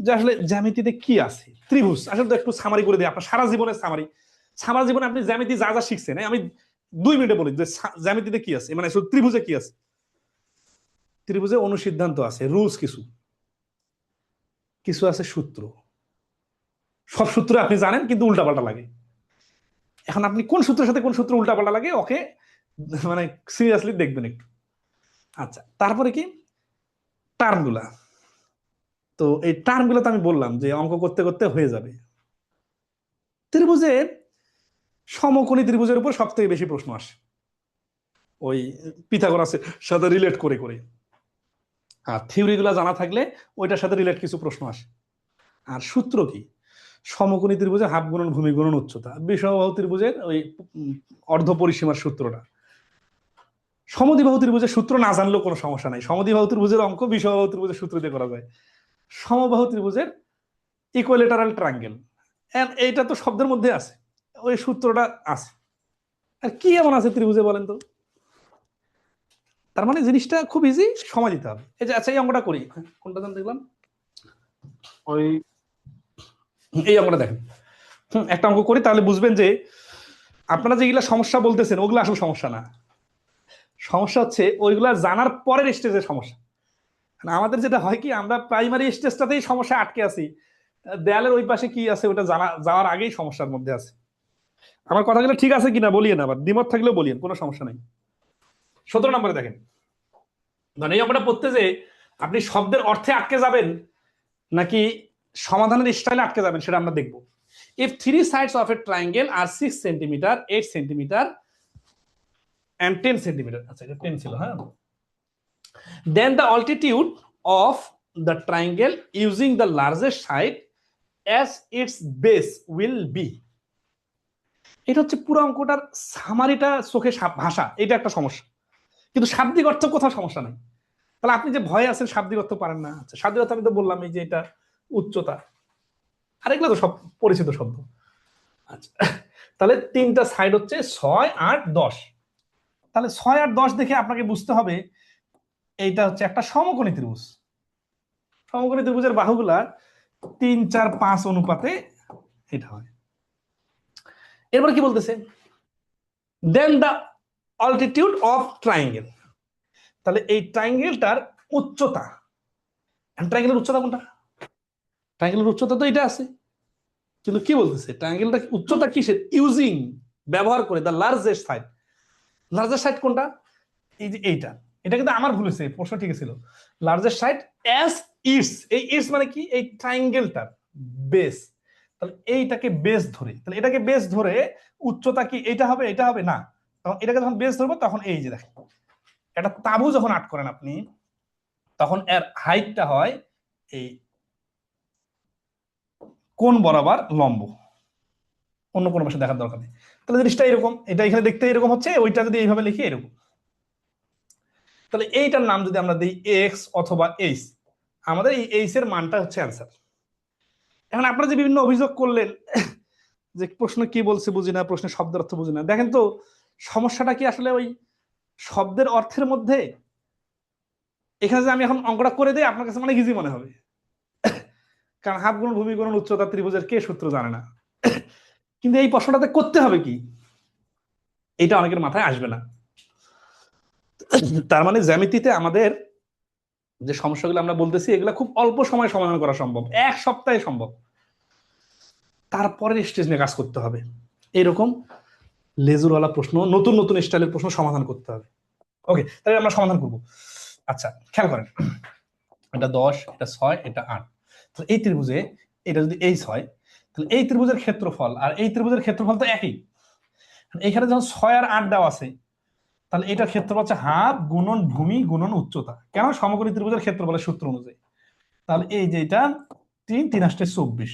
যে আসলে জ্যামিতিতে কি আছে। ত্রিভুজ আসলে তো একটু সামারি করে দিই, আপনার সারা জীবনের সামারি। সারা জীবনে আপনি জ্যামিতি যা যা শিখছেন, আমি 2 মিনিটে বলি যে জ্যামিতিতে কি আছে, মানে ত্রিভুজে কি আছে। ত্রিভুজে অনুসিদ্ধান্ত আছে, রুলস কিছু কিছু আছে, সূত্র। সব সূত্র আপনি জানেন কিন্তু উল্টাপাল্টা লাগে। এখন আপনি কোন সূত্রের সাথে কোন সূত্র উল্টাপাল্টা লাগে ওকে মানে সিরিয়াসলি দেখবেন একটু। আচ্ছা, তারপরে কি টার্মগুলা। তো এই টার্মগুলো তো আমি বললাম যে অঙ্ক করতে করতে হয়ে যাবে। ত্রিভুজে সমকোণী ত্রিভুজের উপর সব থেকে বেশি প্রশ্ন আসে, ওই পিথাগোরাসের সাথে রিলেট করে করে। আর থিওরিগুলো জানা থাকলে ওইটার সাথে রিলেট কিছু প্রশ্ন আসে। আর সূত্র কি? সমকোণী ত্রিভুজে হাফ গুণন ভূমি গুণন উচ্চতা, বিষমবাহু ত্রিভুজের ওই অর্ধ পরিসীমার সূত্রটা। সমদ্বিবাহু ত্রিভুজের সূত্র না জানলেও কোনো সমস্যা নাই, সমদ্বিবাহু ত্রিভুজের অঙ্ক বিষমবাহু ত্রিভুজের সূত্র দিয়ে করা যায়। সমবাহু ত্রিভুজের ইকুয়ালেটারাল ট্রায়াঙ্গেল, এইটা তো শব্দের মধ্যে আছে, ওই সূত্রটা আছে। আর কি এমন আছে ত্রিভুজে বলেন তো? তার মানে জিনিসটা খুব ইজি, সময় দিতে হবে। এই যে আচ্ছা এই অঙ্কটা করি, কোনটা জান দেখলাম, ওই এই অঙ্কটা দেখেন। একটা অঙ্ক করি তাহলে বুঝবেন যে আপনারা যেগুলা সমস্যা বলতেছেন ওগুলো আসলে সমস্যা না। সমস্যা হচ্ছে ওইগুলা জানার পরের স্টেজের সমস্যা। আমাদের যেটা হয় কি, আমরা প্রাইমারি স্টেজটাতেই সমস্যা আটকে আছি, দেয়ালের ওই পাশে কি আছে ওটা জানা যাওয়ার আগেই সমস্যার মধ্যে আছে। আমার কথাগুলো ঠিক আছে কিনা বলিয়েন, আবার দ্বিমত থাকলেও বলিয়েন, কোনো সমস্যা নাই। 17 নম্বরে দেখেন, মানে এই অঙ্কটা পড়তে যে আপনি শব্দের অর্থে আটকে যাবেন নাকি সমাধানের স্টাইলে আটকে যাবেন সেটা আমরা দেখব। If 3 sides of a triangle are 6 cm, 8 cm and 10 cm, আচ্ছা এটা 10 ছিল, হ্যাঁ, then the altitude of the triangle using the largest side as its base will be. এটা হচ্ছে পুরো অঙ্কটার সামারিটা, চোখে ভাষা, এটা একটা সমস্যা, কিন্তু শাব্দিক অর্থ কোথাও সমস্যা নাই। তাহলে আপনি যে ভয়ে আছেন শাব্দিক অর্থ পারেন না, আচ্ছা শাব্দিক অর্থ আমি তো বললাম এই যে এটা উচ্চতা, আর এগুলো তো সব পরিচিত শব্দ। আচ্ছা, তাহলে 3টা সাইড হচ্ছে 6, 8, 10। তাহলে 6, 8, 10 দেখে আপনাকে বুঝতে হবে এইটা হচ্ছে একটা সমকোণী ত্রিভুজ। সমকোণী ত্রিভুজের বাহুগুলা 3, 4, 5 অনুপাতে এটা হয়। এরপর কি বলতেছে, দেন দ্য অল্টিটিউড অফ ট্রায়াঙ্গেল। তাহলে এই ট্রায়াঙ্গেলটার উচ্চতা, ট্রায়াঙ্গেলের উচ্চতা কোনটা? ট্রায়াঙ্গেলের উচ্চতা তো এটা আছে, কিন্তু কি বলতেছে ট্রায়াঙ্গেলটা উচ্চতা কিসের? ইউজিং, ব্যবহার করে the largest side. Largest side কোনটা? এই যে এইটা, এটা কিন্তু আমার ভুল হয়েছে, প্রশ্ন ঠিক ছিল। লার্জেস্ট সাইড অ্যাজ ইটস, এই ইটস মানে কি? এই ট্রায়াঙ্গেলটার বেস। তাহলে এইটাকে বেস ধরে, তাহলে এটাকে বেস ধরে উচ্চতা কি এটা হবে? এটা হবে না, তখন এটাকে যখন বেস ধরবো তখন এই যে দেখেন একটা তাবু যখন আট করেন আপনি, তখন এর হাইটটা হয় এই কোণ বরাবর লম্ব, অন্য কোনো ভাষা দেখার দরকার নেই। তাহলে জিনিসটা এরকম, এটা এখানে দেখতে এরকম হচ্ছে, ওইটা যদি এইভাবে লিখি এরকম। তাহলে এইটার নাম যদি আমরা দিই এক্স অথবা এইচ, আমাদের এই এইচ এর মানটা হচ্ছে অ্যান্সার। এখন আপনারা যে বিভিন্ন অভিযোগ করলেন যে প্রশ্ন কি বলছে বুঝি না, প্রশ্নের শব্দের অর্থ বুঝি না, দেখেন তো সমস্যাটা কি আসলে ওই শব্দের অর্থের মধ্যে? এখানে যে আমি এখন অঙ্কটা করে দিই আপনার কাছে অনেক ইজি মনে হবে, কারণ হাফ গুণ ভূমি গুণ উচ্চতা ত্রিভুজের কে সূত্র জানে না, কিন্তু এই প্রশ্নটাতে করতে হবে কি এটা অনেকের মাথায় আসবে না। তার মানে জ্যামিতিতে আমাদের যে সমস্যাগুলো আমরা বলতেছি এগুলো খুব অল্প সময় সমাধান করা সম্ভব, এক সপ্তাহে সম্ভব, তারপরে স্টেজ নিয়ে কাজ করতে হবে। এরকম লেজুরওয়ালা প্রশ্ন, নতুন নতুন স্টাইলের প্রশ্ন সমাধান করতে হবে। ওকে, তাহলে আমরা সমাধান করব। আচ্ছা খেয়াল করেন, এটা 10, এটা 6, এটা 8। তাহলে এই ত্রিভুজে এটা যদি এইচ হয়, তাহলে এই ত্রিভুজের ক্ষেত্রফল আর এই ত্রিভুজের ক্ষেত্রফল তো একই। এখানে যখন 6 আর 8 দেওয়া আছে, তাহলে এটার ক্ষেত্রফল হচ্ছে হাফ গুণন ভূমি গুণন উচ্চতা। কেন? সমকোণী ত্রিভুজের ক্ষেত্রফলের সূত্র অনুযায়ী। তাহলে এই যে এটা 3 3 8 24,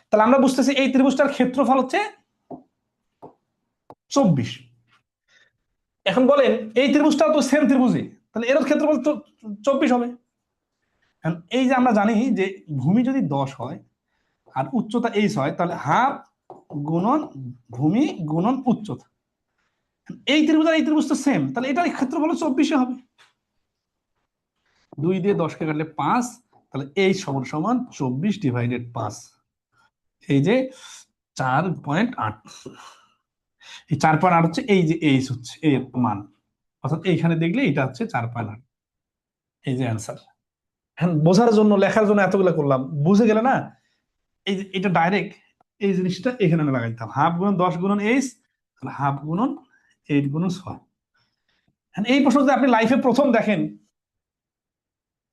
তাহলে আমরা বুঝতেছি এই ত্রিভুজটার ক্ষেত্রফল হচ্ছে 24। এখন বলেন এই ত্রিভুজটাও তো সেম ত্রিভুজই, তাহলে এর ক্ষেত্রফল তো 24 হবে। এই যে আমরা জানি যে ভূমি যদি 10 হয় আর উচ্চতা এইচ হয়, তাহলে হাফ গুণন ভূমি গুণন উচ্চতা। এই ত্রিভুজ আর এই ত্রিভুজ তো সেম, তাহলে এটার ক্ষেত্রফল 24 হবে। 2 দিয়ে 10 কে কাটলে 5, তাহলে এইচ সমান সমান 24/5। এই যে 4.8, এই 4.8 হচ্ছে এই যে এইচ হচ্ছে এর মান, অর্থাৎ এইখানে দেখলে এটা হচ্ছে 4.8। এই যে অ্যান্সার। এখন বোঝার জন্য লেখার জন্য এতগুলো করলাম, বুঝে গেলে না এই যে এটা ডাইরেক্ট এই জিনিসটা এখানে আমি লাগাই দিতাম, হাফ গুণন 10 গুণন এইচ, তাহলে হাফ গুণন 8 গুণন 6। এই প্রশ্ন যদি আপনি লাইফে প্রথম দেখেন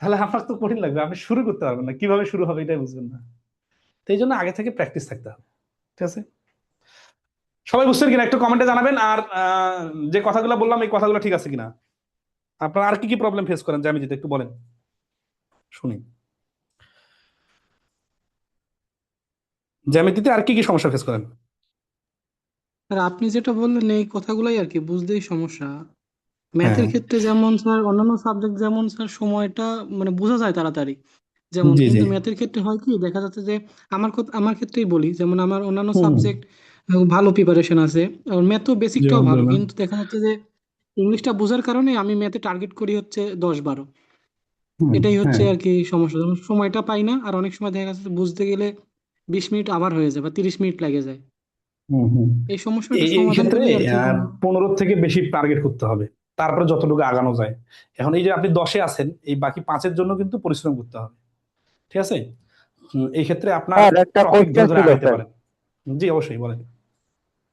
তাহলে আপনার তো কঠিন লাগবে, আপনি শুরু করতে পারবেন না, কিভাবে শুরু হবে এটাই বুঝবেন না। তো এই জন্য আগে থেকে প্র্যাকটিস থাকতে হবে। ঠিক আছে, সবাই বুঝছেন কিনা একটু কমেন্টে জানাবেন। আর যে কথাগুলো বললাম এই কথাগুলো ঠিক আছে কিনা, আপনারা আর কি কি প্রবলেম ফেস করেন জ্যামিতিতে একটু বলেন শুনি। জ্যামিতিতে আর কি কি সমস্যা ফেস করেন? আর আপনি যেটা বললেন এই কথাগুলাই আর কি বুঝতেই সমস্যা। ম্যাথের হ্যাঁ, ক্ষেত্রে যেমন স্যার, অন্যান্য সাবজেক্ট যেমন স্যার সময়টা মানে বোঝা যায় তাড়াতাড়ি যেমন, জি জি, কিন্তু ম্যাথের ক্ষেত্রে হয় কি দেখা যাচ্ছে যে আমার ক্ষেত্রেই বলি, যেমন আমার অন্যান্য হুম সাবজেক্ট ভালো প্রিপারেশন আছে, আর ম্যাথও জি বেসিকটাও ভালো, আলহামদুলিল্লাহ। কিন্তু দেখা যাচ্ছে যে ইংলিশটা বোঝার কারণে আমি ম্যাথে টার্গেট করি হচ্ছে 10-12। হুম, এটাই হচ্ছে হ্যাঁ, আর কি সমস্যা, যেমন সময়টা পাই না, আর অনেক সময় দেখা যাচ্ছে বুঝতে গেলে 20 মিনিট আবার হয়ে যায় বা 30 মিনিট লেগে যায়। হুম হুম। এই সমস্যাটা এই সমাধান ক্ষেত্রে করলে আর কি কোনো 15 থেকে বেশি টার্গেট করতে হবে, তারপরে যতটুকু আগানো যায়। এখন এই যে আপনি 10-এ আছেন, এই বাকি 5-এর জন্য কিন্তু পরিশ্রম করতে হবে। ঠিক আছে, এই ক্ষেত্রে আপনার স্যার একটা টপিক কোশ্চেন ধরে ধরে ছিল আগাইতে স্যার। পারেন। জি অবশ্যই বলেন।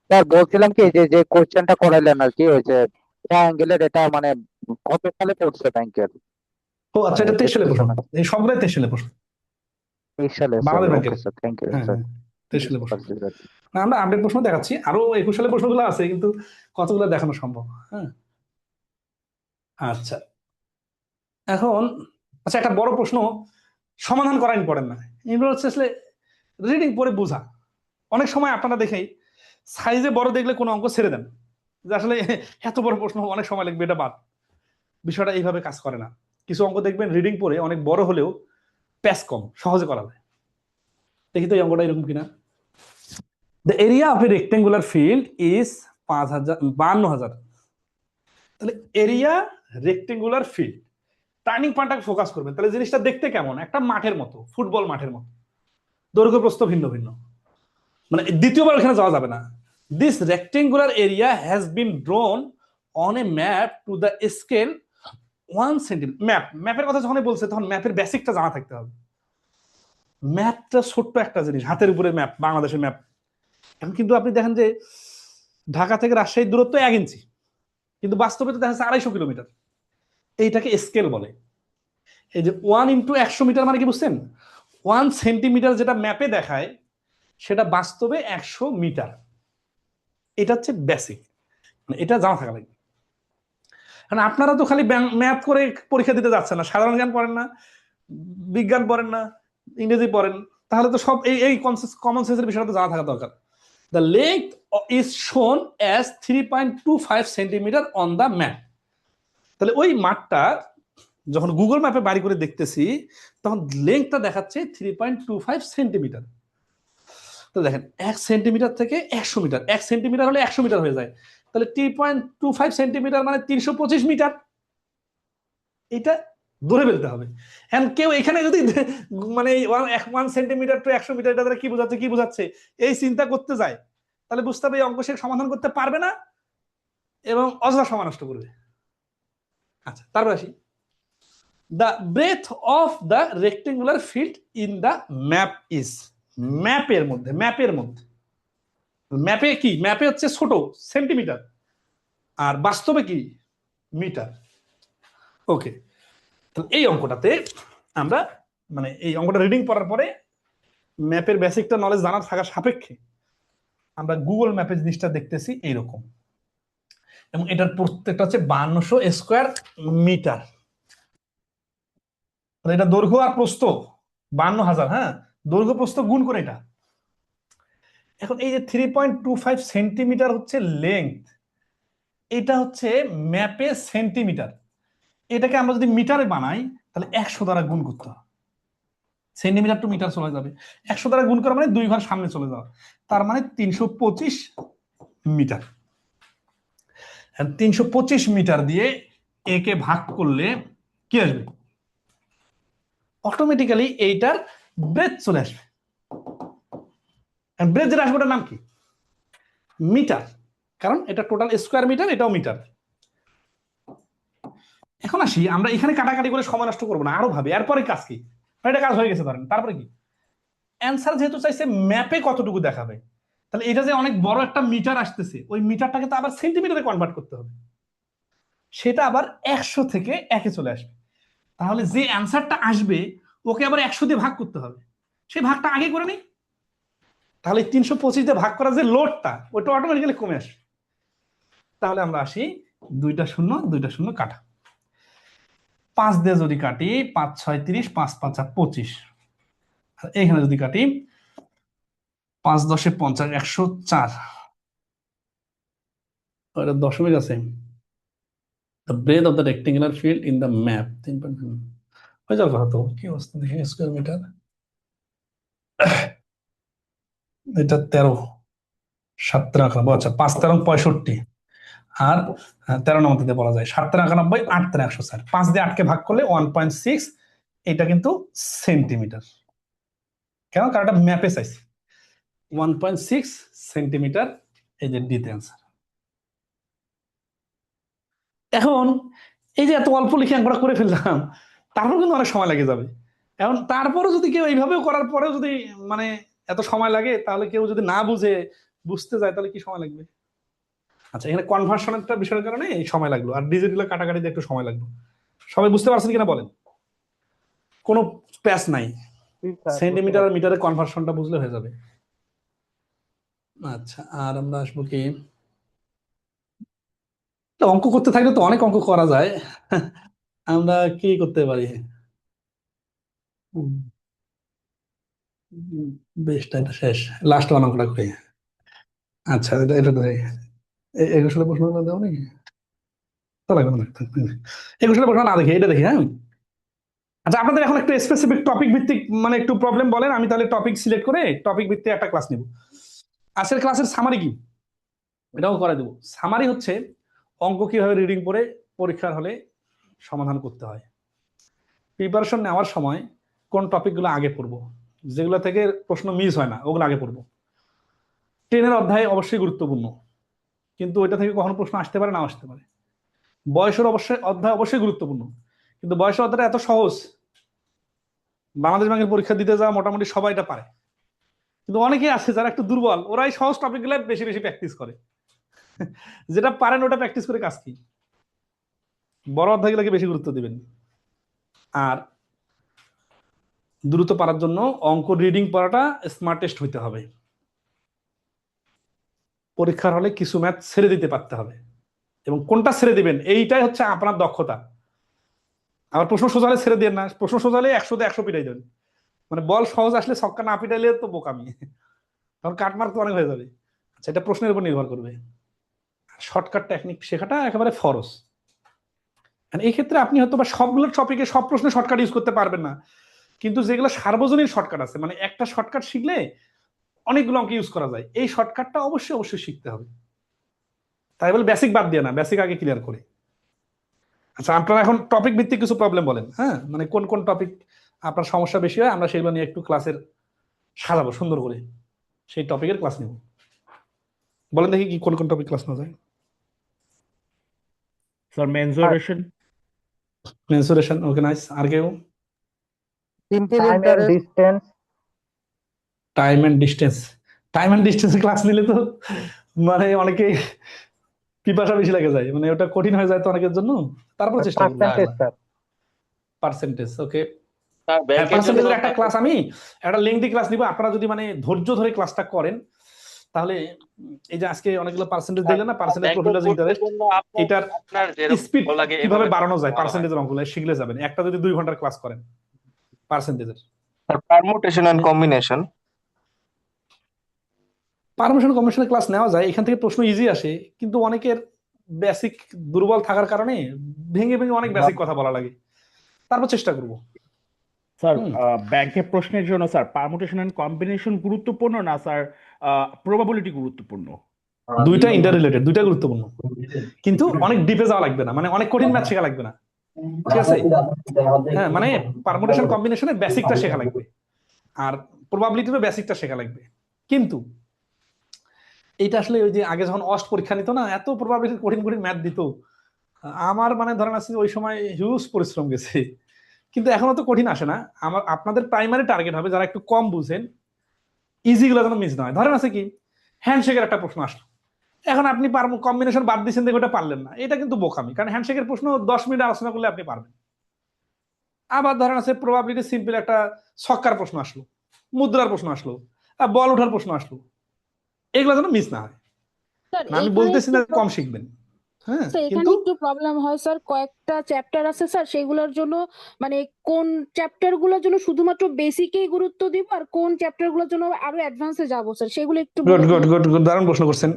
স্যার বলছিলাম কি যে যে কোশ্চেনটা করাইলেন আর কি হয়েছে, ট্রায়াঙ্গেলের এটা মানে কত সালে পড়ছে ব্যাংকের, ও আচ্ছা, মানে এটা 23 সালের প্রশ্ন, ডেসক্রিপশনে? এই সবগুলাই 23 সালের প্রশ্ন, 23 সালে স্যার? বাংলাদেশ ব্যাংকের। ওকে স্যার, থ্যাংক ইউ হ্যাঁ স্যার। হ্যাঁ, 23 সালের বুঝতে প্রশ্ন। পারছি স্যার। না, আমরা আপডেট প্রশ্ন দেখাচ্ছি, আরো 21 সালের প্রশ্নগুলো আছে, কিন্তু কতগুলো দেখানো সম্ভব। হ্যাঁ, আচ্ছা এখন, আচ্ছা একটা বড় প্রশ্ন সমাধান করা ইম্পর্টেন্ট না, ইম্পর্টেন্ট হচ্ছে আসলে রিডিং পড়ে বোঝা। অনেক সময় আপনারা দেখেই সাইজে বড় দেখলে কোনো অঙ্ক ছেড়ে দেন, যে আসলে এত বড় প্রশ্ন অনেক সময় লাগবে, এটা বাদ। বিষয়টা এইভাবে কাজ করে না। কিছু অঙ্ক দেখবেন রিডিং পড়ে অনেক বড় হলেও প্যাচ কম, সহজে করা যায়। দেখি তো এই অঙ্কটা এরকম কিনা। The area of a rectangular field is 52,000। তাহলে এরিয়া রেক্টেঙ্গুলার ফিল্ড, টার্নিং পয়েন্টটাকে ফোকাস করবেন, তাহলে জিনিসটা দেখতে কেমন? একটা মাঠের মতো, ফুটবল মাঠের মতো, দৈর্ঘ্য প্রস্থ ভিন্ন ভিন্ন, মানে দ্বিতীয়বার ওখানে যাওয়া যাবে না। This rectangular area has been drone on a map to the scale 1 centimetre. ম্যাপের কথা যখন বলছে তখন ম্যাপের বেসিকটা জানা থাকতে হবে। ম্যাপটা ছোট্ট একটা জিনিস, হাতের উপরে ম্যাপ, বাংলাদেশের ম্যাপ। এখন কিন্তু আপনি দেখেন যে ঢাকা থেকে রাজশাহীর দূরত্ব 1 ইঞ্চি, কিন্তু বাস্তবে তো দেখা যাচ্ছে 250 কিলোমিটার। এইটাকে স্কেল বলে। এই যে 1 × 100 মিটার মানে কি বুঝছেন? 1 সেন্টিমিটার যেটা ম্যাপে দেখায় সেটা বাস্তবে 100 মিটার। এটা হচ্ছে বেসিক, মানে এটা জানা থাকা লাগবে। কারণ আপনারা তো খালি ম্যাথ করে পরীক্ষা দিতে যাচ্ছেন না, সাধারণ জ্ঞান পড়েন না, বিজ্ঞান পড়েন না, ইংরেজি পড়েন, তাহলে তো সব এই কমন সেন্সের বিষয়টা তো জানা থাকা দরকার। দ্য লেন্থ ইজ শোন as 3.25 centimetre on the map. তাহলে ওই মাঠটা যখন গুগল ম্যাপে বাড়ি করে দেখতেছি তখন লেন্থটা দেখাচ্ছে 3.25 সেন্টিমিটার। তো দেখেন 1 সেন্টিমিটার থেকে 100 মিটার, 1 সেন্টিমিটার হলে 100 মিটার হয়ে যায়, তাহলে 3.25 সেন্টিমিটার মানে 325 মিটার। এটা ধরে ফেলতে হবে। হ্যাঁ, কেউ এখানে যদি মানে 1 সেন্টিমিটার টু 100 মিটার এটা দ্বারা কি বোঝাচ্ছে এই চিন্তা করতে যায়, তাহলে বুঝতে হবে এই অঙ্ক সে সমাধান করতে পারবে না এবং অযথা সময় নষ্ট করবে। আচ্ছা, তারপর আসি, the breadth of the rectangular field in the map is. ম্যাপে কি, ম্যাপে হচ্ছে ছোট সেন্টিমিটার, আর বাস্তবে কি মিটার। ওকে, তো এই অঙ্কটাতে আমরা মানে এই অঙ্কটা রিডিং পড়ার পরে ম্যাপের বেসিকটা নলেজ জানার থাকার সাপেক্ষে আমরা গুগল ম্যাপের জিনিসটা দেখতেছি এইরকম, এবং এটার প্রত্যেকটা হচ্ছে 5200 স্কোয়ার মিটার। এটা দৈর্ঘ্য আর প্রস্থ 52,000, হ্যাঁ, দৈর্ঘ্য প্রস্থ গুণ করে এটা। এখন এই যে 3.25 সেন্টিমিটার হচ্ছে লেংথ, এটা হচ্ছে ম্যাপে সেন্টিমিটার, এটাকে আমরা যদি মিটারে বানাই তাহলে 100 দ্বারা গুণ করতে হবে, সেন্টিমিটার টু মিটার চলে যাবে, 100 দ্বারা গুণ করা মানে 2 ঘর সামনে চলে যাওয়া, তার মানে 325 মিটার। 325 মিটার দিয়ে একে ভাগ করলে কি আসবে, অটোমেটিক্যালি এইটার ব্রেথ চলে আসবে। ব্রেথ যেটা আসবে ওটার নাম কি, মিটার, কারণ এটা টোটাল স্কোয়ার মিটার, এটাও মিটার। এখন আসি, আমরা এখানে কাটাকাটি করে সময় নষ্ট করবো না, আরো ভাবি এরপরে কাজ কি। এটা কাজ হয়ে গেছে ধরেন, তারপরে কি অ্যান্সার যেহেতু চাইছে ম্যাপে কতটুকু দেখাবে, তাহলে এটা যে অনেক বড় একটা মিটার আসতেছে ওই মিটারটাকে তো আবার সেন্টিমিটারে কনভার্ট করতে হবে, সেটা আবার 100 থেকে 1 চলে আসবে। তাহলে যে অ্যান্সারটা আসবে ওকে আবার 100 দিয়ে ভাগ করতে হবে, সেই ভাগটা আগে করে নি, তাহলে 325 দিয়ে ভাগ করার যে লোডটা ওটা অটোমেটিক্যালি কমে আসবে। তাহলে আমরা আসি 2টা শূন্য 2টা শূন্য কাটা, 5 দিয়ে যদি কাটি 5 6 30, 5 5 25, এখানে যদি কাটি 5 10 50, 104, ওটা দশমিক আছে। The breadth of the rectangular field in the map 3.5 হয়ে যাওয়ার কথা তো, কি অবস্থা দেখি স্কোয়ার মিটার, এটা 13 7 13, আচ্ছা 5 13 65, আর 13 নম্বর দিতে বলা যায় 7 13 91, 8 13 104, 5 দিয়ে 8 কে ভাগ করলে 1.6, এটা কিন্তু সেন্টিমিটার, কেন, কারণ এটা ম্যাপে চাইছি 1.6 সেন্টিমিটার, এই যে ডিতে অ্যান্সার। এখন এই যে এত অল্প লিখে আমরা করে ফেললাম, তারপর কিন্তু অনেক সময় লেগে যাবে। এখন তারপরে যদি কেউ এইভাবেও করার পরেও যদি মানে এত সময় লাগে, তাহলে কেউ যদি না বুঝে বুঝতে যায় তাহলে কি সময় লাগবে। আচ্ছা, এখানে কনভার্সনের বিষয়ের কারণে এই সময় লাগলো, আর ডিজিটাল কাটাকাটিতে একটু সময় লাগলো। সবাই বুঝতে পারছেন কিনা বলেন, কোনো প্যাচ নাই, সেন্টিমিটার আর মিটারের কনভার্সনটা বুঝলে হয়ে যাবে। আচ্ছা, আর আমরা আসবো কি, অঙ্ক করতে থাকলে তো অনেক অঙ্ক করা যায়, আমরা কি করতে পারি, বেশটা এটা শেষ, লাস্ট ওয়ান অঙ্কটা করি। আচ্ছা, এটা এটা একুশে প্রশ্ন দেওয়া নাকি, তা লাগবে না, একুশে প্রশ্ন না দেখি, এটা দেখি। হ্যাঁ, আচ্ছা, আপনাদের এখন একটু স্পেসিফিক টপিক ভিত্তিক মানে একটু প্রবলেম বলেন, আমি তাহলে টপিক সিলেক্ট করে টপিক ভিত্তিক একটা ক্লাস নিব। আজকের ক্লাসের সামারি কি, এটাও করে দেবো। সামারি হচ্ছে অঙ্ক কিভাবে রিডিং করে পরীক্ষার হলে সমাধান করতে হয়, প্রিপারেশন নেওয়ার সময় কোন টপিকগুলো আগে পড়বো, যেগুলো থেকে প্রশ্ন মিস হয় না ওগুলো আগে পড়বো। 10-এর অধ্যায় অবশ্যই গুরুত্বপূর্ণ, কিন্তু ওইটা থেকে কখনো প্রশ্ন আসতে পারে, না আসতে পারে। বয়সের অধ্যায় অবশ্যই গুরুত্বপূর্ণ, কিন্তু বয়সের অধ্যায়টা এত সহজ, বাংলাদেশ ব্যাংকের পরীক্ষা দিতে যাওয়া মোটামুটি সবাই এটা পারে, কিন্তু অনেকেই আছে যারা একটু দুর্বল, ওরাই সহজ টপিকগুলো বেশি বেশি প্র্যাকটিস করে, যেটা পারেন ওটা প্র্যাকটিস করে কাজ কি, বড় অধ্যায়গুলোকে বেশি গুরুত্ব দিবেন। আর দ্রুত পারার জন্য অঙ্ক রিডিং পড়াটা স্মার্টেস্ট হইতে হবে, পরীক্ষার হলে কিছু ম্যাথ ছেড়ে দিতে পারতে হবে, এবং কোনটা ছেড়ে দিবেন এইটাই হচ্ছে আপনার দক্ষতা। আবার প্রশ্ন সোজা হলে ছেড়ে দেন না, প্রশ্ন সোজা হলে 100 তে 100 পিটাই দেবেন, মানে বল সহজ আসলে ছক্কা না পিটাইলে তো বোকামি, তখন কাটমার্ক তো অনেক হয়ে যাবে। আচ্ছা, এটা প্রশ্নের উপর নির্ভর করবে। শর্টকাট টেকনিক শেখাটা একেবারে ফরজ। আর এই ক্ষেত্রে আপনি হয়তো বা সবগুলো টপিকে সব প্রশ্নে শর্টকাট ইউজ করতে পারবেন না, কিন্তু যেগুলো সার্বজনীন শর্টকাট আছে, মানে একটা শর্টকাট শিখলে অনেকগুলো অঙ্ক ইউজ করা যায়, এই শর্টকাটটা অবশ্যই অবশ্যই শিখতে হবে। তাই বলে বেসিক বাদ দিয়ে না, বেসিক আগে ক্লিয়ার করে। আচ্ছা, আপনারা এখন টপিক ভিত্তিক কিছু প্রবলেম বলেন, হ্যাঁ, মানে কোন কোন টপিক আপনার সমস্যা বেশি হয়, আমরা সেগুলো নিয়ে একটু ক্লাসের সাজাবো সুন্দর করে, সেই টপিকের ক্লাস নেব। বলেন দেখি কি কোন কোন টপিক ক্লাস নেওয়া যায়। Sir mensuration. Mensuration, okay, nice. আর কেউ? Simple interest, distance. Time and distance. Time and distance class নিলে তো মানে অনেকে পিপাসা বেশি লেগে যায়, মানে ওটা কঠিন হয়ে যায় তো অনেকের জন্য। তারপর চেষ্টা করবো। Percentage sir. পার্সেন্টেজ, ওকে। স্যার হ্যাঁ, ব্যাংকের জন্য পার্সেন্টেজের একটা ক্লাস, আমি একটা লেংথি ক্লাস নিব, আপনারা যদি মানে ধৈর্য ধরে ক্লাসটা করেন তাহলে এই যে আজকে অনেকগুলো পার্সেন্টেজ দেখলেন না, পার্সেন্টেজ প্রফিট লস ইন্টারেস্ট, এটার আপনার যেরকম স্পিড লাগে কিভাবে এভাবে বাড়ানো যায় করা হয়। পার্সেন্টেজের অঙ্কগুলো শিখলে যাবেন, একটা যদি 2 ঘন্টার ক্লাস করেন পার্সেন্টেজের। Permutation and combination. পারমিশন কমিশনের ক্লাস নেওয়া যায়, এখান থেকে প্রশ্ন ইজি আসে, কিন্তু অনেকের বেসিক দুর্বল থাকার কারণে ভেঙে ভেঙে অনেক বেসিক কথা বলা লাগে, তারপর চেষ্টা করব। স্যার হুম। ব্যাংকের প্রশ্নের জন্য স্যার পারমুটেশন এন্ড কম্বিনেশন গুরুত্বপূর্ণ না স্যার প্রবাবিলিটি গুরুত্বপূর্ণ? দুইটা ইন্টার রিলেটেড, দুইটা গুরুত্বপূর্ণ, কিন্তু অনেক ডিপে যাওয়া লাগবে না, মানে অনেক কঠিন ম্যাথ শেখা লাগবে না, ঠিক আছে? হ্যাঁ, মানে পারমুটেশন কম্বিনেশনের বেসিকটা শেখা লাগবে, আর প্রবাবিলিটিরও বেসিকটা শেখা লাগবে। কিন্তু এইটা আসলে ওই যে আগে যখন অস্ট পরীক্ষা নিত না, এত প্রবাবিলিটির কঠিন কঠিন ম্যাথ দিত, আমার মানে ধরেন আছে ওই সময় হিউজ পরিশ্রম গেছে। কিন্তু এখন অত কঠিন আসে না। আমার আপনাদের প্রাইমারি টার্গেট হবে যারা একটু কম বুঝেন, ইজি গুলো যেন মিস না হয়। ধরেন আছে কি, হ্যান্ডশেকের একটা প্রশ্ন আসলো, এখন আপনি কম্বিনেশন বাদ দিচ্ছেন দেখে ওটা পারলেন না, এটা কিন্তু বোকামি, কারণ হ্যান্ডশেকের প্রশ্ন 10 মিনিট আলোচনা করলে আপনি পারবেন। আবার ধরেন আছে প্রবাবিলিটি সিম্পল একটা ছক্কার প্রশ্ন আসলো, মুদ্রার প্রশ্ন আসলো, বল ওঠার প্রশ্ন আসলো, এগুলো যেন মিস না হয়। স্যার না, আমি এখানে বলতেছি না একটু কম শিখবেন, হ্যাঁ, স্যার এখানে কিন্তু একটু প্রবলেম হয় স্যার, কয়েকটা চ্যাপ্টার আছে স্যার, সেগুলোর জন্য মানে কোন চ্যাপ্টার গুলোর জন্য শুধুমাত্র বেসিকেই গুরুত্ব দিব আর কোন চ্যাপ্টার গুলোর জন্য আরো অ্যাডভান্সে যাব স্যার, সেগুলো একটু গুড বলে গুড দিন। গুড গুড, দারুণ প্রশ্ন করছেন।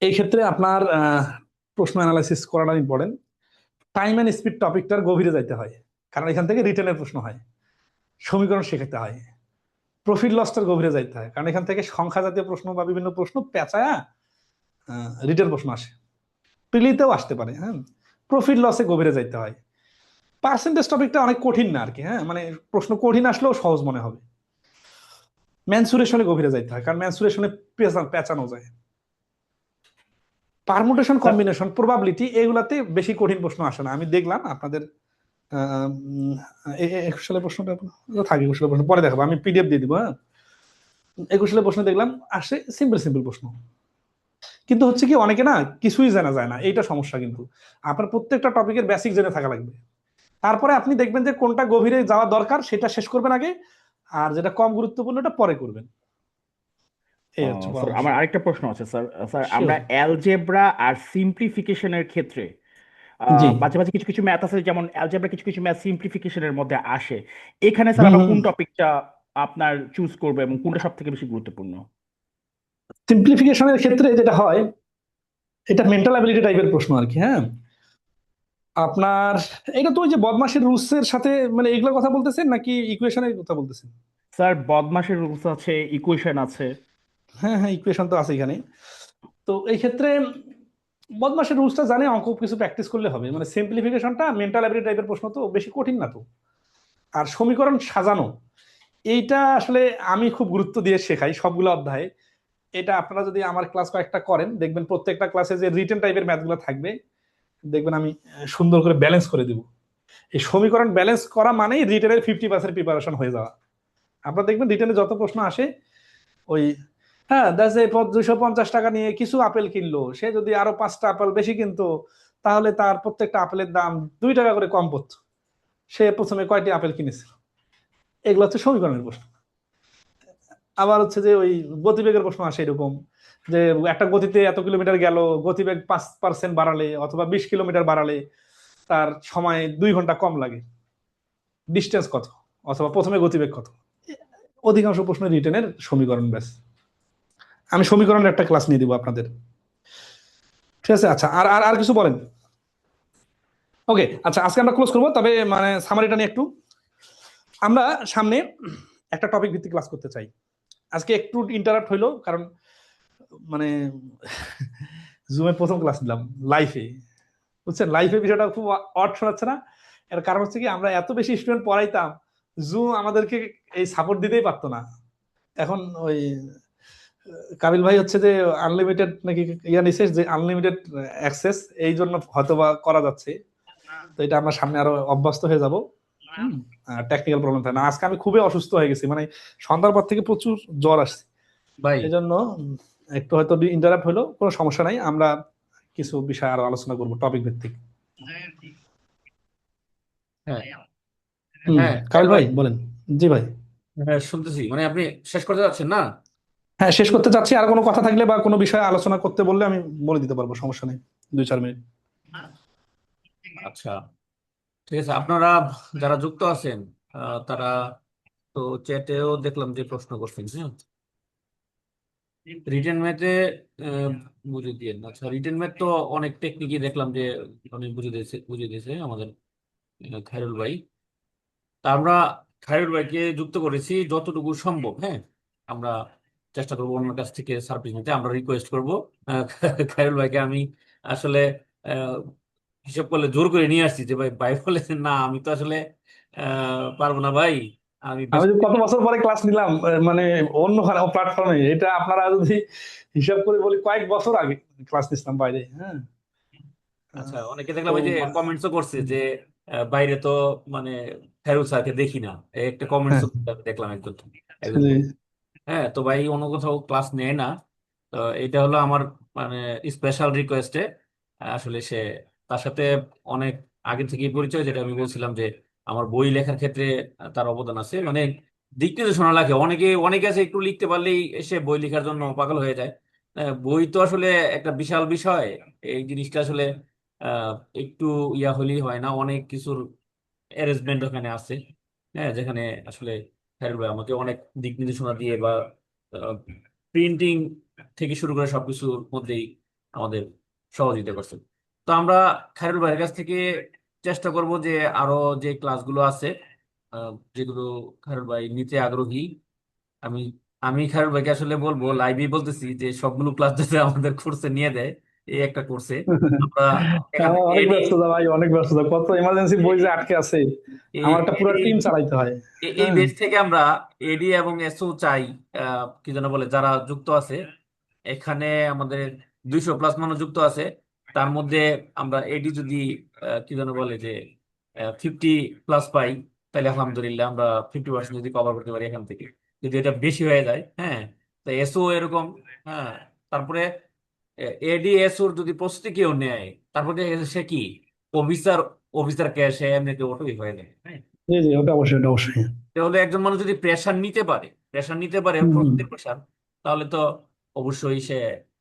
এই ক্ষেত্রে আপনার প্রশ্ন অ্যানালাইসিস করাটা ইম্পর্টেন্ট। টাইম এন্ড স্পিড টপিকটার গভীরে যাইতে হয়, কারণ এখান থেকে রিটেনের প্রশ্ন হয়, সমীকরণ শেখাতে হয়। প্রফিট লসটার গভীরে যাইতে হয়, কারণ এখান থেকে সংখ্যা জাতীয় প্রশ্ন বা বিভিন্ন প্রশ্ন পেঁচায়া রিটেন প্রশ্ন আসে, প্রিলিতেও আসতে পারে। হ্যাঁ, প্রফিট লসে গভীরে যাইতে হয়। পার্সেন্টেজ টপিকটা অনেক কঠিন না আর কি, হ্যাঁ, মানে প্রশ্ন কঠিন আসলেও সহজ মনে হবে। ম্যানসুরেশনে গভীরে যাইতে হয়, কারণ ম্যানসুরেশনে পেঁচানো যায়। পারমুটেশন, কম্বিনেশন, প্রবাবিলিটি, এগুলাতে বেশি কঠিন প্রশ্ন আসে না। আমি দেখলাম আপনাদের 21 সালের প্রশ্নটা থাকে, 21 সালের প্রশ্ন পরে দেখাবো, আমি পিডিএফ দিয়ে দিব। হ্যাঁ, 21 সালের প্রশ্ন দেখলাম আসে সিম্পল সিম্পল প্রশ্ন, কিন্তু হচ্ছে কি অনেকে না কিছুই জানা যায় না, এইটা সমস্যা। কিন্তু আপনার প্রত্যেকটা টপিকের বেসিক জেনে থাকা লাগবে, তারপরে আপনি দেখবেন যে কোনটা গভীরে যাওয়া দরকার সেটা শেষ করবেন আগে, আর যেটা কম গুরুত্বপূর্ণ ওটা পরে করবেন। এই হচ্ছে স্যার পরামর্শ। আমার আরেকটা প্রশ্ন আছে স্যার। Sir Sure. আমরা অ্যালজেব্রা আর সিম্পলিফিকেশনের ক্ষেত্রে জি। মাঝে মাঝে কিছু কিছু ম্যাথ আছে, যেমন অ্যালজেব্রা কিছু কিছু ম্যাথ সিম্পলিফিকেশনের মধ্যে আসে, এখানে স্যার আমরা কোন টপিকটা আপনার চুজ করবো এবং কোনটা সব থেকে বেশি গুরুত্বপূর্ণ? সিম্পলিফিকেশনের ক্ষেত্রে যেটা হয়, এটা মেন্টাল অ্যাবিলিটি টাইপের প্রশ্ন আর কি। হ্যাঁ, আপনার এটা তো ওই যে বদমাশের রুলসের সাথে মানে এগুলোর কথা বলতেছেন নাকি ইকুয়েশনের কথা বলতেছেন? স্যার বদমাশের রুলস আছে, ইকুয়েশন আছে। হ্যাঁ হ্যাঁ, ইকুয়েশন তো আছে এখানে। তো এই ক্ষেত্রে বদমাশের রুলসটা জানে, অঙ্ক কিছু প্র্যাকটিস করলে হবে। মানে সিম্পলিফিকেশনটা মেন্টাল অ্যাবিলিটি টাইপের প্রশ্ন, তো বেশি কঠিন না তো। আর সমীকরণ সাজানো, এইটা আসলে আমি খুব গুরুত্ব দিয়ে শেখাই সবগুলো অধ্যায়ে। এটা আপনারা যদি আমার ক্লাস কয়েকটা করেন দেখবেন প্রত্যেকটা ক্লাসে যে রিটেন টাইপের ম্যাথগুলো থাকবে দেখবেন আমি সুন্দর করে ব্যালেন্স করে দিব। এই সমীকরণ ব্যালেন্স করা মানেই রিটেনের 50% প্রিপারেশন হয়ে যাওয়া। আপনারা দেখবেন রিটেনে যত প্রশ্ন আসে ওই, হ্যাঁ, দ্যাটস এ 250 টাকা নিয়ে কিছু আপেল কিনলো, সে যদি আরো 5টা আপেল বেশি কিনতো তাহলে তার প্রত্যেকটা আপেলের দাম 2 টাকা করে কম পড়তো, সে প্রথমে কয়টি আপেল কিনেছিল। এগুলো হচ্ছে সমীকরণের প্রশ্ন। আবার হচ্ছে যে ওই গতিবেগের প্রশ্ন আসে এরকম, যে একটা গতিতে এত কিলোমিটার গেল, গতিবেগ 5% বাড়ালে অথবা 20 কিলোমিটার বাড়ালে তার সময় 2 ঘন্টা কম লাগে, ডিস্টেন্স কত, অথবা প্রথমে গতিবেগ কত। অধিকাংশ প্রশ্ন রিটেনের সমীকরণ ব্যাস। আমি সমীকরণের একটা ক্লাস নিয়ে দিব আপনাদের, ঠিক আছে? আচ্ছা, আর আর আর কিছু বলেন? ওকে, আচ্ছা, আজকে আমরা ক্লোজ করবো, তবে মানে সামারিটা নিয়ে একটু। আমরা সামনে একটা টপিক ভিত্তিক ক্লাস করতে চাই। আজকে একটু ইন্টারাপ্ট হইলো, কারণ মানে জুমে প্রথম ক্লাস দিলাম লাইফে, বুঝছেন? লাইফে বিষয়টা খুব অড শোনাচ্ছে না? এর কারণ হচ্ছে কি, আমরা এত বেশি স্টুডেন্ট পড়াইতাম, জুম আমাদেরকে এই সাপোর্ট দিতেই পারতো না। এখন ওই কাবিল ভাই হচ্ছে যে আনলিমিটেড নাকি ইয়া নিছে, যে আনলিমিটেড অ্যাক্সেস, এই জন্য হয়তো বা করা যাচ্ছে। তো এটা আমরা সামনে আরো অভ্যস্ত হয়ে যাব। টেকনিক্যাল প্রবলেম থাকে না। আজকে আমি খুবই অসুস্থ হয়ে গেছি, মানে সন্ধ্যার পর থেকে প্রচুর জ্বর আসছে, ভাই এই জন্য একটু হয়তো ইন্টারাপ্ট হলো, কোনো সমস্যা নাই। আমরা কিছু বিষয় আরো আলোচনা করবো টপিক ভিত্তিক। হ্যাঁ কাবিল ভাই বলেন। জি ভাই। হ্যাঁ শুনতেছি, মানে আপনি শেষ করতে যাচ্ছেন না? হ্যাঁ, শেষ করতে চাচ্ছি। আর কোনো কথা থাকলে বা কোনো বিষয়ে আলোচনা করতে বললে আমি বলে দিতে পারবো, সমস্যা নেই, 2-4 মিনিট। আচ্ছা, ঠিক আছে। আপনারা যারা যুক্ত আছেন তারা তো চ্যাটেও দেখলাম যে প্রশ্ন করছেন। হ্যাঁ, রিটেন ম্যাথে বুঝিয়ে দিয়ে, আচ্ছা রিটেন ম্যাথ তো অনেক টেকনিকই দেখলাম যে অনেক বুঝিয়ে দিয়েছে আমাদের খায়রুল ভাই। তা আমরা খায়রুল ভাইকে যুক্ত করেছি যতটুকু সম্ভব। হ্যাঁ, আমরা চেষ্টা করবো ওনার কাছ থেকে সার্ভিস নিতে। আমরা রিকোয়েস্ট করবো খায়রুল ভাইকে। আমি আসলে আহ, হিসাব করলে জোর করে নিয়ে আসছি যে ভাই, ভাই বলেছেন না, আমি তো আসলে পারবো না ভাই, আমি আমি ব্যস্ত। যে কত বছর পরে ক্লাস নিলাম, মানে অন্য প্ল্যাটফর্মে, এটা আপনারা যদি হিসাব করে বলি কয়েক বছর আগে ক্লাস নিছিলাম বাইরে। হ্যাঁ, আচ্ছা, অনেকে তো দেখলাম ওই যে কমেন্টসও করছে যে বাইরে তো মানে খায়রুল স্যারকে দেখি না, এই একটা কমেন্টস হ্যাঁ, দেখলাম একজন একজন। জি। হ্যাঁ, তো ভাই অন্য কোথাও ক্লাস নেয় না। তো এটা হলো আমার মানে স্পেশাল রিকোয়েস্টে। আসলে সে, তার সাথে অনেক আগে থেকেই পরিচয়, যেটা আমি বলছিলাম যে আমার বই লেখার ক্ষেত্রে তার অবদান আছে। মানে দিক নির্দেশনা লাগে, অনেকে আছে একটু লিখতে পারলেই এসে বই লেখার জন্য পাগল হয়ে যায়। বই তো আসলে একটা বিশাল বিষয়। এই জিনিসটা আসলে আহ, একটু ইয়া হলেই হয় না, অনেক কিছুর অ্যারেঞ্জমেন্ট ওখানে আছে। হ্যাঁ, যেখানে আসলে খায়রুল ভাই আমাকে অনেক দিক নির্দেশনা দিয়ে বা প্রিন্টিং থেকে শুরু করে সবকিছুর মধ্যেই আমাদের সহযোগিতা করছেন। তো আমরা খায়রুল ভাইয়ের কাছ থেকে চেষ্টা করব যে আরো যে ক্লাসগুলো আছে যেগুলো খায়রুল ভাই নিতে আগ্রহী, আমি আমি খায়রুল ভাইকে আসলে বলবো, লাইভে বলতেছি যে সবগুলো ক্লাস যাতে আমাদের কোর্সে নিয়ে দেয়। এই একটা কোর্সে আমরা এখান থেকে অনেক এডি ব্যস্ততা ভাই, অনেক ব্যস্ততা, কত ইমার্জেন্সি বই যে আটকে আছে, আমার একটা পুরো এডি টিম চালাইতে হয়। এই হ্যাঁ, বেচ থেকে আমরা এডি এবং এসও চাই। কি যেন বলে, যারা যুক্ত আছে এখানে আমাদের 200+ মানুষ যুক্ত আছে। তার মধ্যে আমরা এডি যদি কি যেন বলে যে 50+ পাই, তাহলে আলহামদুলিল্লাহ আমরা 50% যদি কভার করতে পারি এখান থেকে। যদি এটা বেশি হয়ে যায়, হ্যাঁ, তো এসও এরকম। হ্যাঁ, তারপরে এডি এসওর যদি প্রস্তুতি কেউ নেয়, তারপরে সে কি অফিসার, অফিসার ক্যাশে এমনিতে অটোই হয়ে যায়। হ্যাঁ, জি জি, ওটা অবশ্যই, ওটা অবশ্যই। তাহলে একজন মানুষ যদি প্রেশার নিতে পারে হুম, হুম। প্রকৃতির প্রেশার, তাহলে তো অবশ্যই সে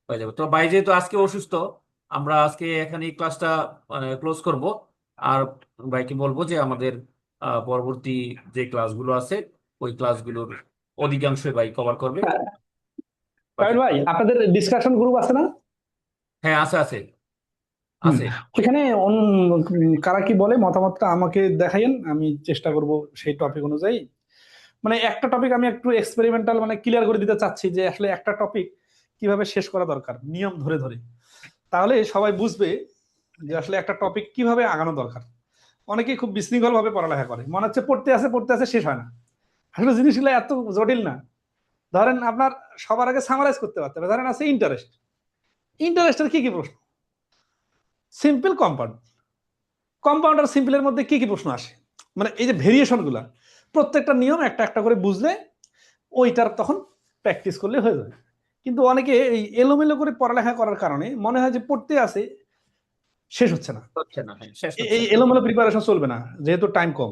হয়ে যাবে। তো ভাই যেহেতু আজকে অসুস্থ, আমরা আজকে এখানে ক্লাসটা মানে ক্লোজ করব। আর ভাইকে বলবো যে আমাদের পরবর্তী যে ক্লাসগুলো আছে ওই ক্লাসগুলোর অধিকাংশই ভাই কভার করবে। হ্যাঁ, বাকি, কাবিল ভাই, আপনাদের ডিসকাশন গ্রুপ আছে না? হ্যাঁ আছে আছে হুম, আছে। ওইখানে কারা কি বলে মতামতটা আমাকে দেখাইন, আমি চেষ্টা করব সেই টপিক অনুযায়ী। মানে একটা টপিক আমি একটু এক্সপেরিমেন্টাল, মানে ক্লিয়ার করে দিতে চাচ্ছি যে আসলে একটা টপিক কিভাবে শেষ করা দরকার নিয়ম ধরে ধরে, তাহলে সবাই বুঝবে যে আসলে একটা টপিক কিভাবে আগানো দরকার। অনেকেই খুব বিশৃঙ্খল ভাবে পড়ালেখা করে, মনে হচ্ছে পড়তে আছে শেষ হয় না। আসলে জিনিসগুলো এত জটিল না। ধরেন আপনার সবার আগে সামারাইজ করতে পারতে হবে। ধরেন আছে ইন্টারেস্ট, ইন্টারেস্টের কি কি প্রশ্ন? Simple, compound. কম্পাউন্ড আর সিম্পলের মধ্যে কি কি প্রশ্ন আসে, মানে এই যে ভেরিয়েশন গুলা, প্রত্যেকটা নিয়ম একটা একটা করে বুঝলে ওইটার তখন প্র্যাকটিস করলে হয়ে যাবে। কিন্তু অনেকে এই এলোমেলো করে পড়ালেখা করার কারণে মনে হয় যে পড়তে আছে, শেষ হচ্ছে না। হচ্ছে না, হ্যাঁ শেষ হচ্ছে এই না। এলোমেলো প্রিপারেশন চলবে না, যেহেতু টাইম কম।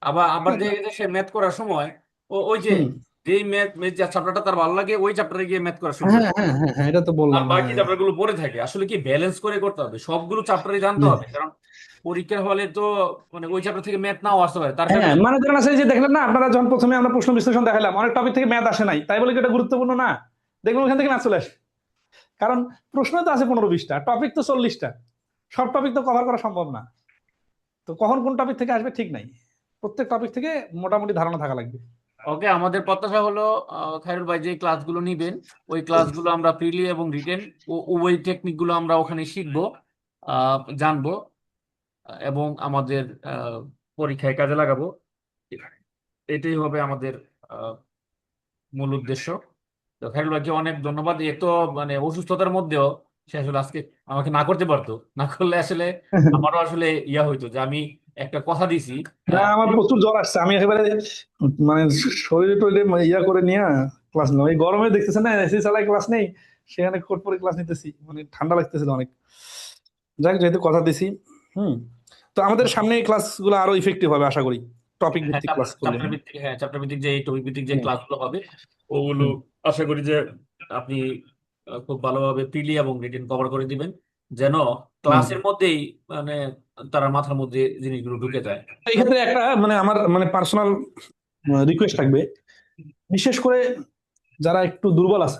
আবার আবার হ্যাঁ, দেখা যায় সে ম্যাথ করার সময় ওই যে হুম, যেই ম্যাথ যে চ্যাপ্টারটা তার ভালো লাগে ওই চ্যাপ্টারে গিয়ে ম্যাথ করা শুরু হ্যাঁ করে, হ্যাঁ হ্যাঁ হ্যাঁ, এটা তো আর বললাম। বাকি হ্যাঁ চ্যাপ্টার গুলো পড়ে থাকে। আসলে কি ব্যালেন্স করে করতে হবে, সবগুলো চ্যাপ্টারে জানতে হুম। হবে, কারণ পরীক্ষার হলে তো মানে ওই চ্যাপ্টার থেকে ম্যাথ নাও আসতে পারে, তার কারণে হ্যাঁ মানে ধরেন আছে যে দেখলেন না আপনারা যখন প্রথমে আমরা প্রশ্ন বিশ্লেষণ দেখালাম, অনেক টপিক থেকে ম্যাথ আসে নাই, তাই বলে কি এটা গুরুত্বপূর্ণ না? দেখবেন ওখান থেকে ম্যাথ চলে আসে, কারণ প্রশ্ন তো আছে 15-20টা, টপিক তো 40টা, সব টপিক তো কভার করা সম্ভব না। তো কখন কোন টপিক থেকে আসবে ঠিক নাই, প্রত্যেক টপিক থেকে মোটামুটি ধারণা থাকা লাগবে। ওকে। আমাদের প্রত্যাশা হলো খায়রুল ভাই যে ক্লাসগুলো নিবেন ওই ক্লাসগুলো আমরা প্রিলি এবং রিটেন উভয় টেকনিকগুলো আমরা ওখানে শিখবো, জানবো, এবং আমাদের পরীক্ষায় কাজে লাগাবো। এটাই হবে আমাদের আহ, মূল উদ্দেশ্য। তো খায়রুল ভাইকে অনেক ধন্যবাদ। এ তো মানে অসুস্থতার মধ্যেও সে আসলে আজকে আমাকে না করতে পারতো, না করলে আসলে আমারও আসলে ইয়া হইতো যে আমি একটা কথা দিছি। না আমার প্রচুর জ্বর আসছে, আমি একেবারে মানে শরীরে টরীরে ইয়া করে নিয়ে ক্লাস নেই, এই গরমে দেখতেছেন না এসি চালায় ক্লাস নেই, সেখানে কোট পরে ক্লাস নিতেছি, মানে ঠান্ডা লাগতেছিল অনেক। যাক, যেহেতু কথা দিছি, হুম, তো আমাদের সামনে এই ক্লাসগুলো আরো ইফেক্টিভ হবে আশা করি, টপিক হ্যাঁ, ভিত্তিক ক্লাস করলে। চ্যাপ্টার ভিত্তিক, হ্যাঁ চ্যাপ্টার ভিত্তিক যে টপিক ভিত্তিক যে হুম, ক্লাসগুলো হবে ওগুলো হুম, আশা করি যে আপনি খুব ভালোভাবে প্রিলি এবং রিটেন কভার করে দিবেন, যেন হুম। ক্লাসের মধ্যেই মানে তারা মাথার মধ্যে জিনিসগুলো ঢুকে যায়। এই ক্ষেত্রে একটা মানে আমার মানে পার্সোনাল রিকোয়েস্ট থাকবে, বিশেষ করে যারা একটু দুর্বল আছে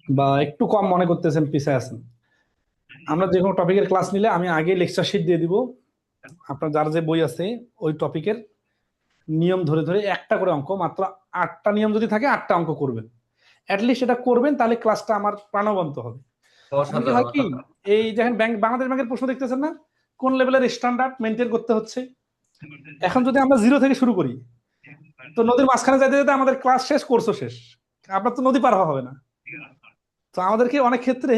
বা একটু কম মনে করতেছেন, পিছিয়ে আছেন, আমরা যে কোনো টপিকের ক্লাস নিলে আমি আগে লেকচার শিট দিয়ে দিব, আপনার যার যে বই আছে ওই টপিকের নিয়ম ধরে ধরে একটা করে অঙ্ক, মাত্র 8টা নিয়ম যদি থাকে 8টা অঙ্ক করবেন, অ্যাটলিস্ট এটা করবেন, তাহলে ক্লাসটা আমার প্রাণবন্ত হবে। অনেকে অসাধারণ, হয় কি, অসাধারণ। এই দেখেন বাংলাদেশ ব্যাংকের প্রশ্ন দেখতেছেন না, কোন লেভেলের স্ট্যান্ডার্ড মেনটেন করতে হচ্ছে। এখন যদি আমরা জিরো থেকে শুরু করি, তো নদীর মাঝখানে যেতে যেতে আমাদের ক্লাস শেষ, কোর্সও শেষ, আপনার তো নদী পার হওয়া হবে না। তো আমাদেরকে অনেক ক্ষেত্রে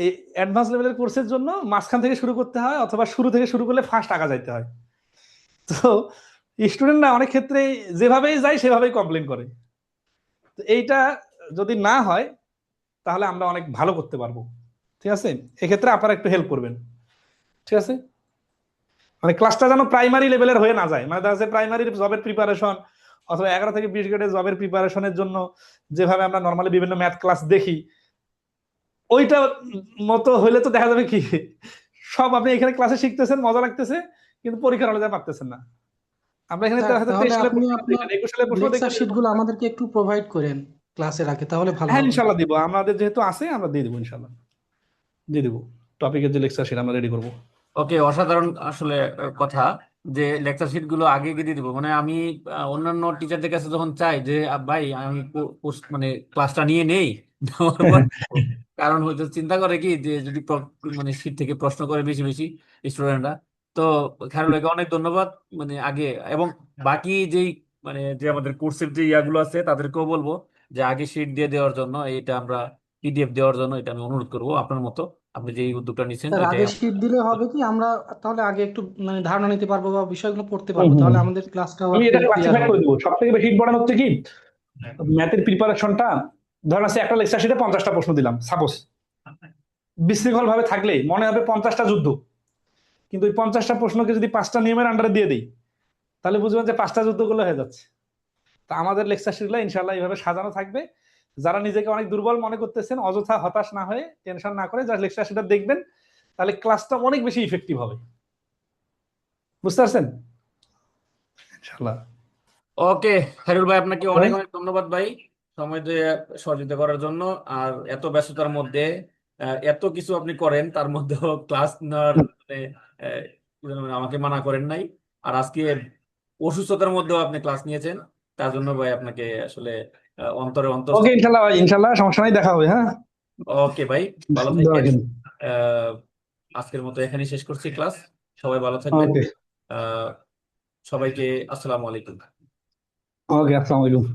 এই অ্যাডভান্স লেভেলের কোর্সের জন্য মাঝখান থেকে শুরু করতে হয়, অথবা শুরু থেকে শুরু করলে ফার্স্ট আগা যাইতে হয়। তো স্টুডেন্টরা অনেক ক্ষেত্রে যেভাবেই যায় সেভাবেই কমপ্লেন করে। তো এইটা যদি না হয় তাহলে আমরা অনেক ভালো করতে পারবো, ঠিক আছে? এক্ষেত্রে আপনারা একটু হেল্প করবেন, ঠিক আছে? মানে ক্লাসটা যেন প্রাইমারি লেভেলের হয়ে না যায়, মানে দেখা যাচ্ছে প্রাইমারি জবের প্রিপারেশন অথবা 11 থেকে 20 গ্রেডের জবের প্রিপারেশনের জন্য যেভাবে আমরা নর্মালি বিভিন্ন ম্যাথ ক্লাস দেখি, ওইটা মতো হইলে তো দেখা যাবে কি, সব আপনি এখানে ক্লাসে শিখতেছেন, মজা লাগতেছে, কিন্তু পরীক্ষার হলে যা পারতেছেন না। আমরা এখানে স্যার হয়তো তাহলে 23 সালে আপনি প্রশ্ন আপনার দেখবেন, 21 সালে প্রশ্ন লেকচার দেখবেন, শিট গুলো আমাদেরকে একটু প্রোভাইড করেন ক্লাসের আগে, তাহলে ভালো হ্যাঁ হবে। ইনশাল্লাহ দিব, আমাদের যেহেতু আছে আমরা দিয়ে দেবো, ইনশাল্লাহ দিয়ে দেবো, টপিকের যে লেকচার সেটা আমরা রেডি করবো। ওকে, অসাধারণ আসলে কথা যে লেকচার শিট গুলো আগে গিয়ে দিয়ে দিব। মানে আমি অন্যান্য টিচারদের কাছে যখন চাই যে ভাই আমি মানে ক্লাসটা নিয়ে নেই নেওয়ার পর পড়বো।" কারণ হয়তো চিন্তা করে কি যে যদি মানে শিট থেকে প্রশ্ন করে বেশি বেশি স্টুডেন্টরা। তো খায়রুলকে অনেক ধন্যবাদ মানে আগে, এবং বাকি যেই মানে যে আমাদের কোর্সের যে ইয়াগুলো আছে তাদেরকেও বলবো যে আগে শিট দিয়ে দেওয়ার জন্য, এটা আমরা পিডিএফ দেওয়ার জন্য এটা আমি অনুরোধ করবো আপনার মতো। আপনি যে এই উদ্যোগটা নিচ্ছেন স্যার এটাই আগে শীট দিলে হবে কি, আমরা তাহলে আগে একটু মানে ধারণা নিতে পারবো বা বিষয়গুলো পড়তে হুম পারবো, হুম। তাহলে আমাদের ক্লাসটাও আমি একটু এটা ক্লিয়ার ক্লাসিফাই হবে। করে দেবো, সব থেকে বেশি ইম্পর্টেন্ট হচ্ছে কি, ম্যাথের প্রিপারেশনটা, ধরেন আছে একটা লেকচার শিটে 50টা প্রশ্ন দিলাম সাপোজ, বিশৃঙ্খল ভাবে থাকলে মনে হবে 50টা যুদ্ধ, কিন্তু ওই 50টা প্রশ্নকে যদি 5টা নিয়মের আন্ডারে দিয়ে দিই, তাহলে বুঝবেন যে 5টা যুদ্ধগুলো হয়ে যাচ্ছে। তা আমাদের লেকচার শিটগুলো ইনশাল্লাহ এইভাবে সাজানো থাকবে, যারা নিজেকে অনেক দুর্বল মনে করতেছেন অযথা হতাশ না হয়ে, টেনশন না করে যারা লেকচার শিটটা দেখবেন, তাহলে ক্লাসটা অনেক বেশি ইফেক্টিভ হবে, বুঝতে পারছেন? ইনশাল্লাহ। ওকে, খায়রুল ভাই আপনাকে ভাই, অনেক অনেক ধন্যবাদ ভাই, সময় দিয়ে সহযোগিতা করার জন্য। আর এত ব্যস্ততার মধ্যে এত কিছু আপনি করেন, তার মধ্যেও ক্লাস নেওয়ার মানে আমাকে মানা করেন নাই। আর আজকে অসুস্থতার মধ্যেও আপনি ক্লাস নিয়েছেন, তার জন্য ভাই আপনাকে আসলে অন্তরে অন্তর। ওকে ইনশাল্লাহ ভাই, ইনশাল্লাহ সমস্যা নাই, দেখা হবে, হ্যাঁ। ওকে ভাই, ভালো দোয়া থাকবেন। রাখেন। আহ, আজকের মতো এখানেই শেষ করছি ক্লাস। সবাই ভালো থাকবেন। ওকে। আহ, সবাইকে আসসালামু আলাইকুম। ওকে, আসসালামু আলাইকুম।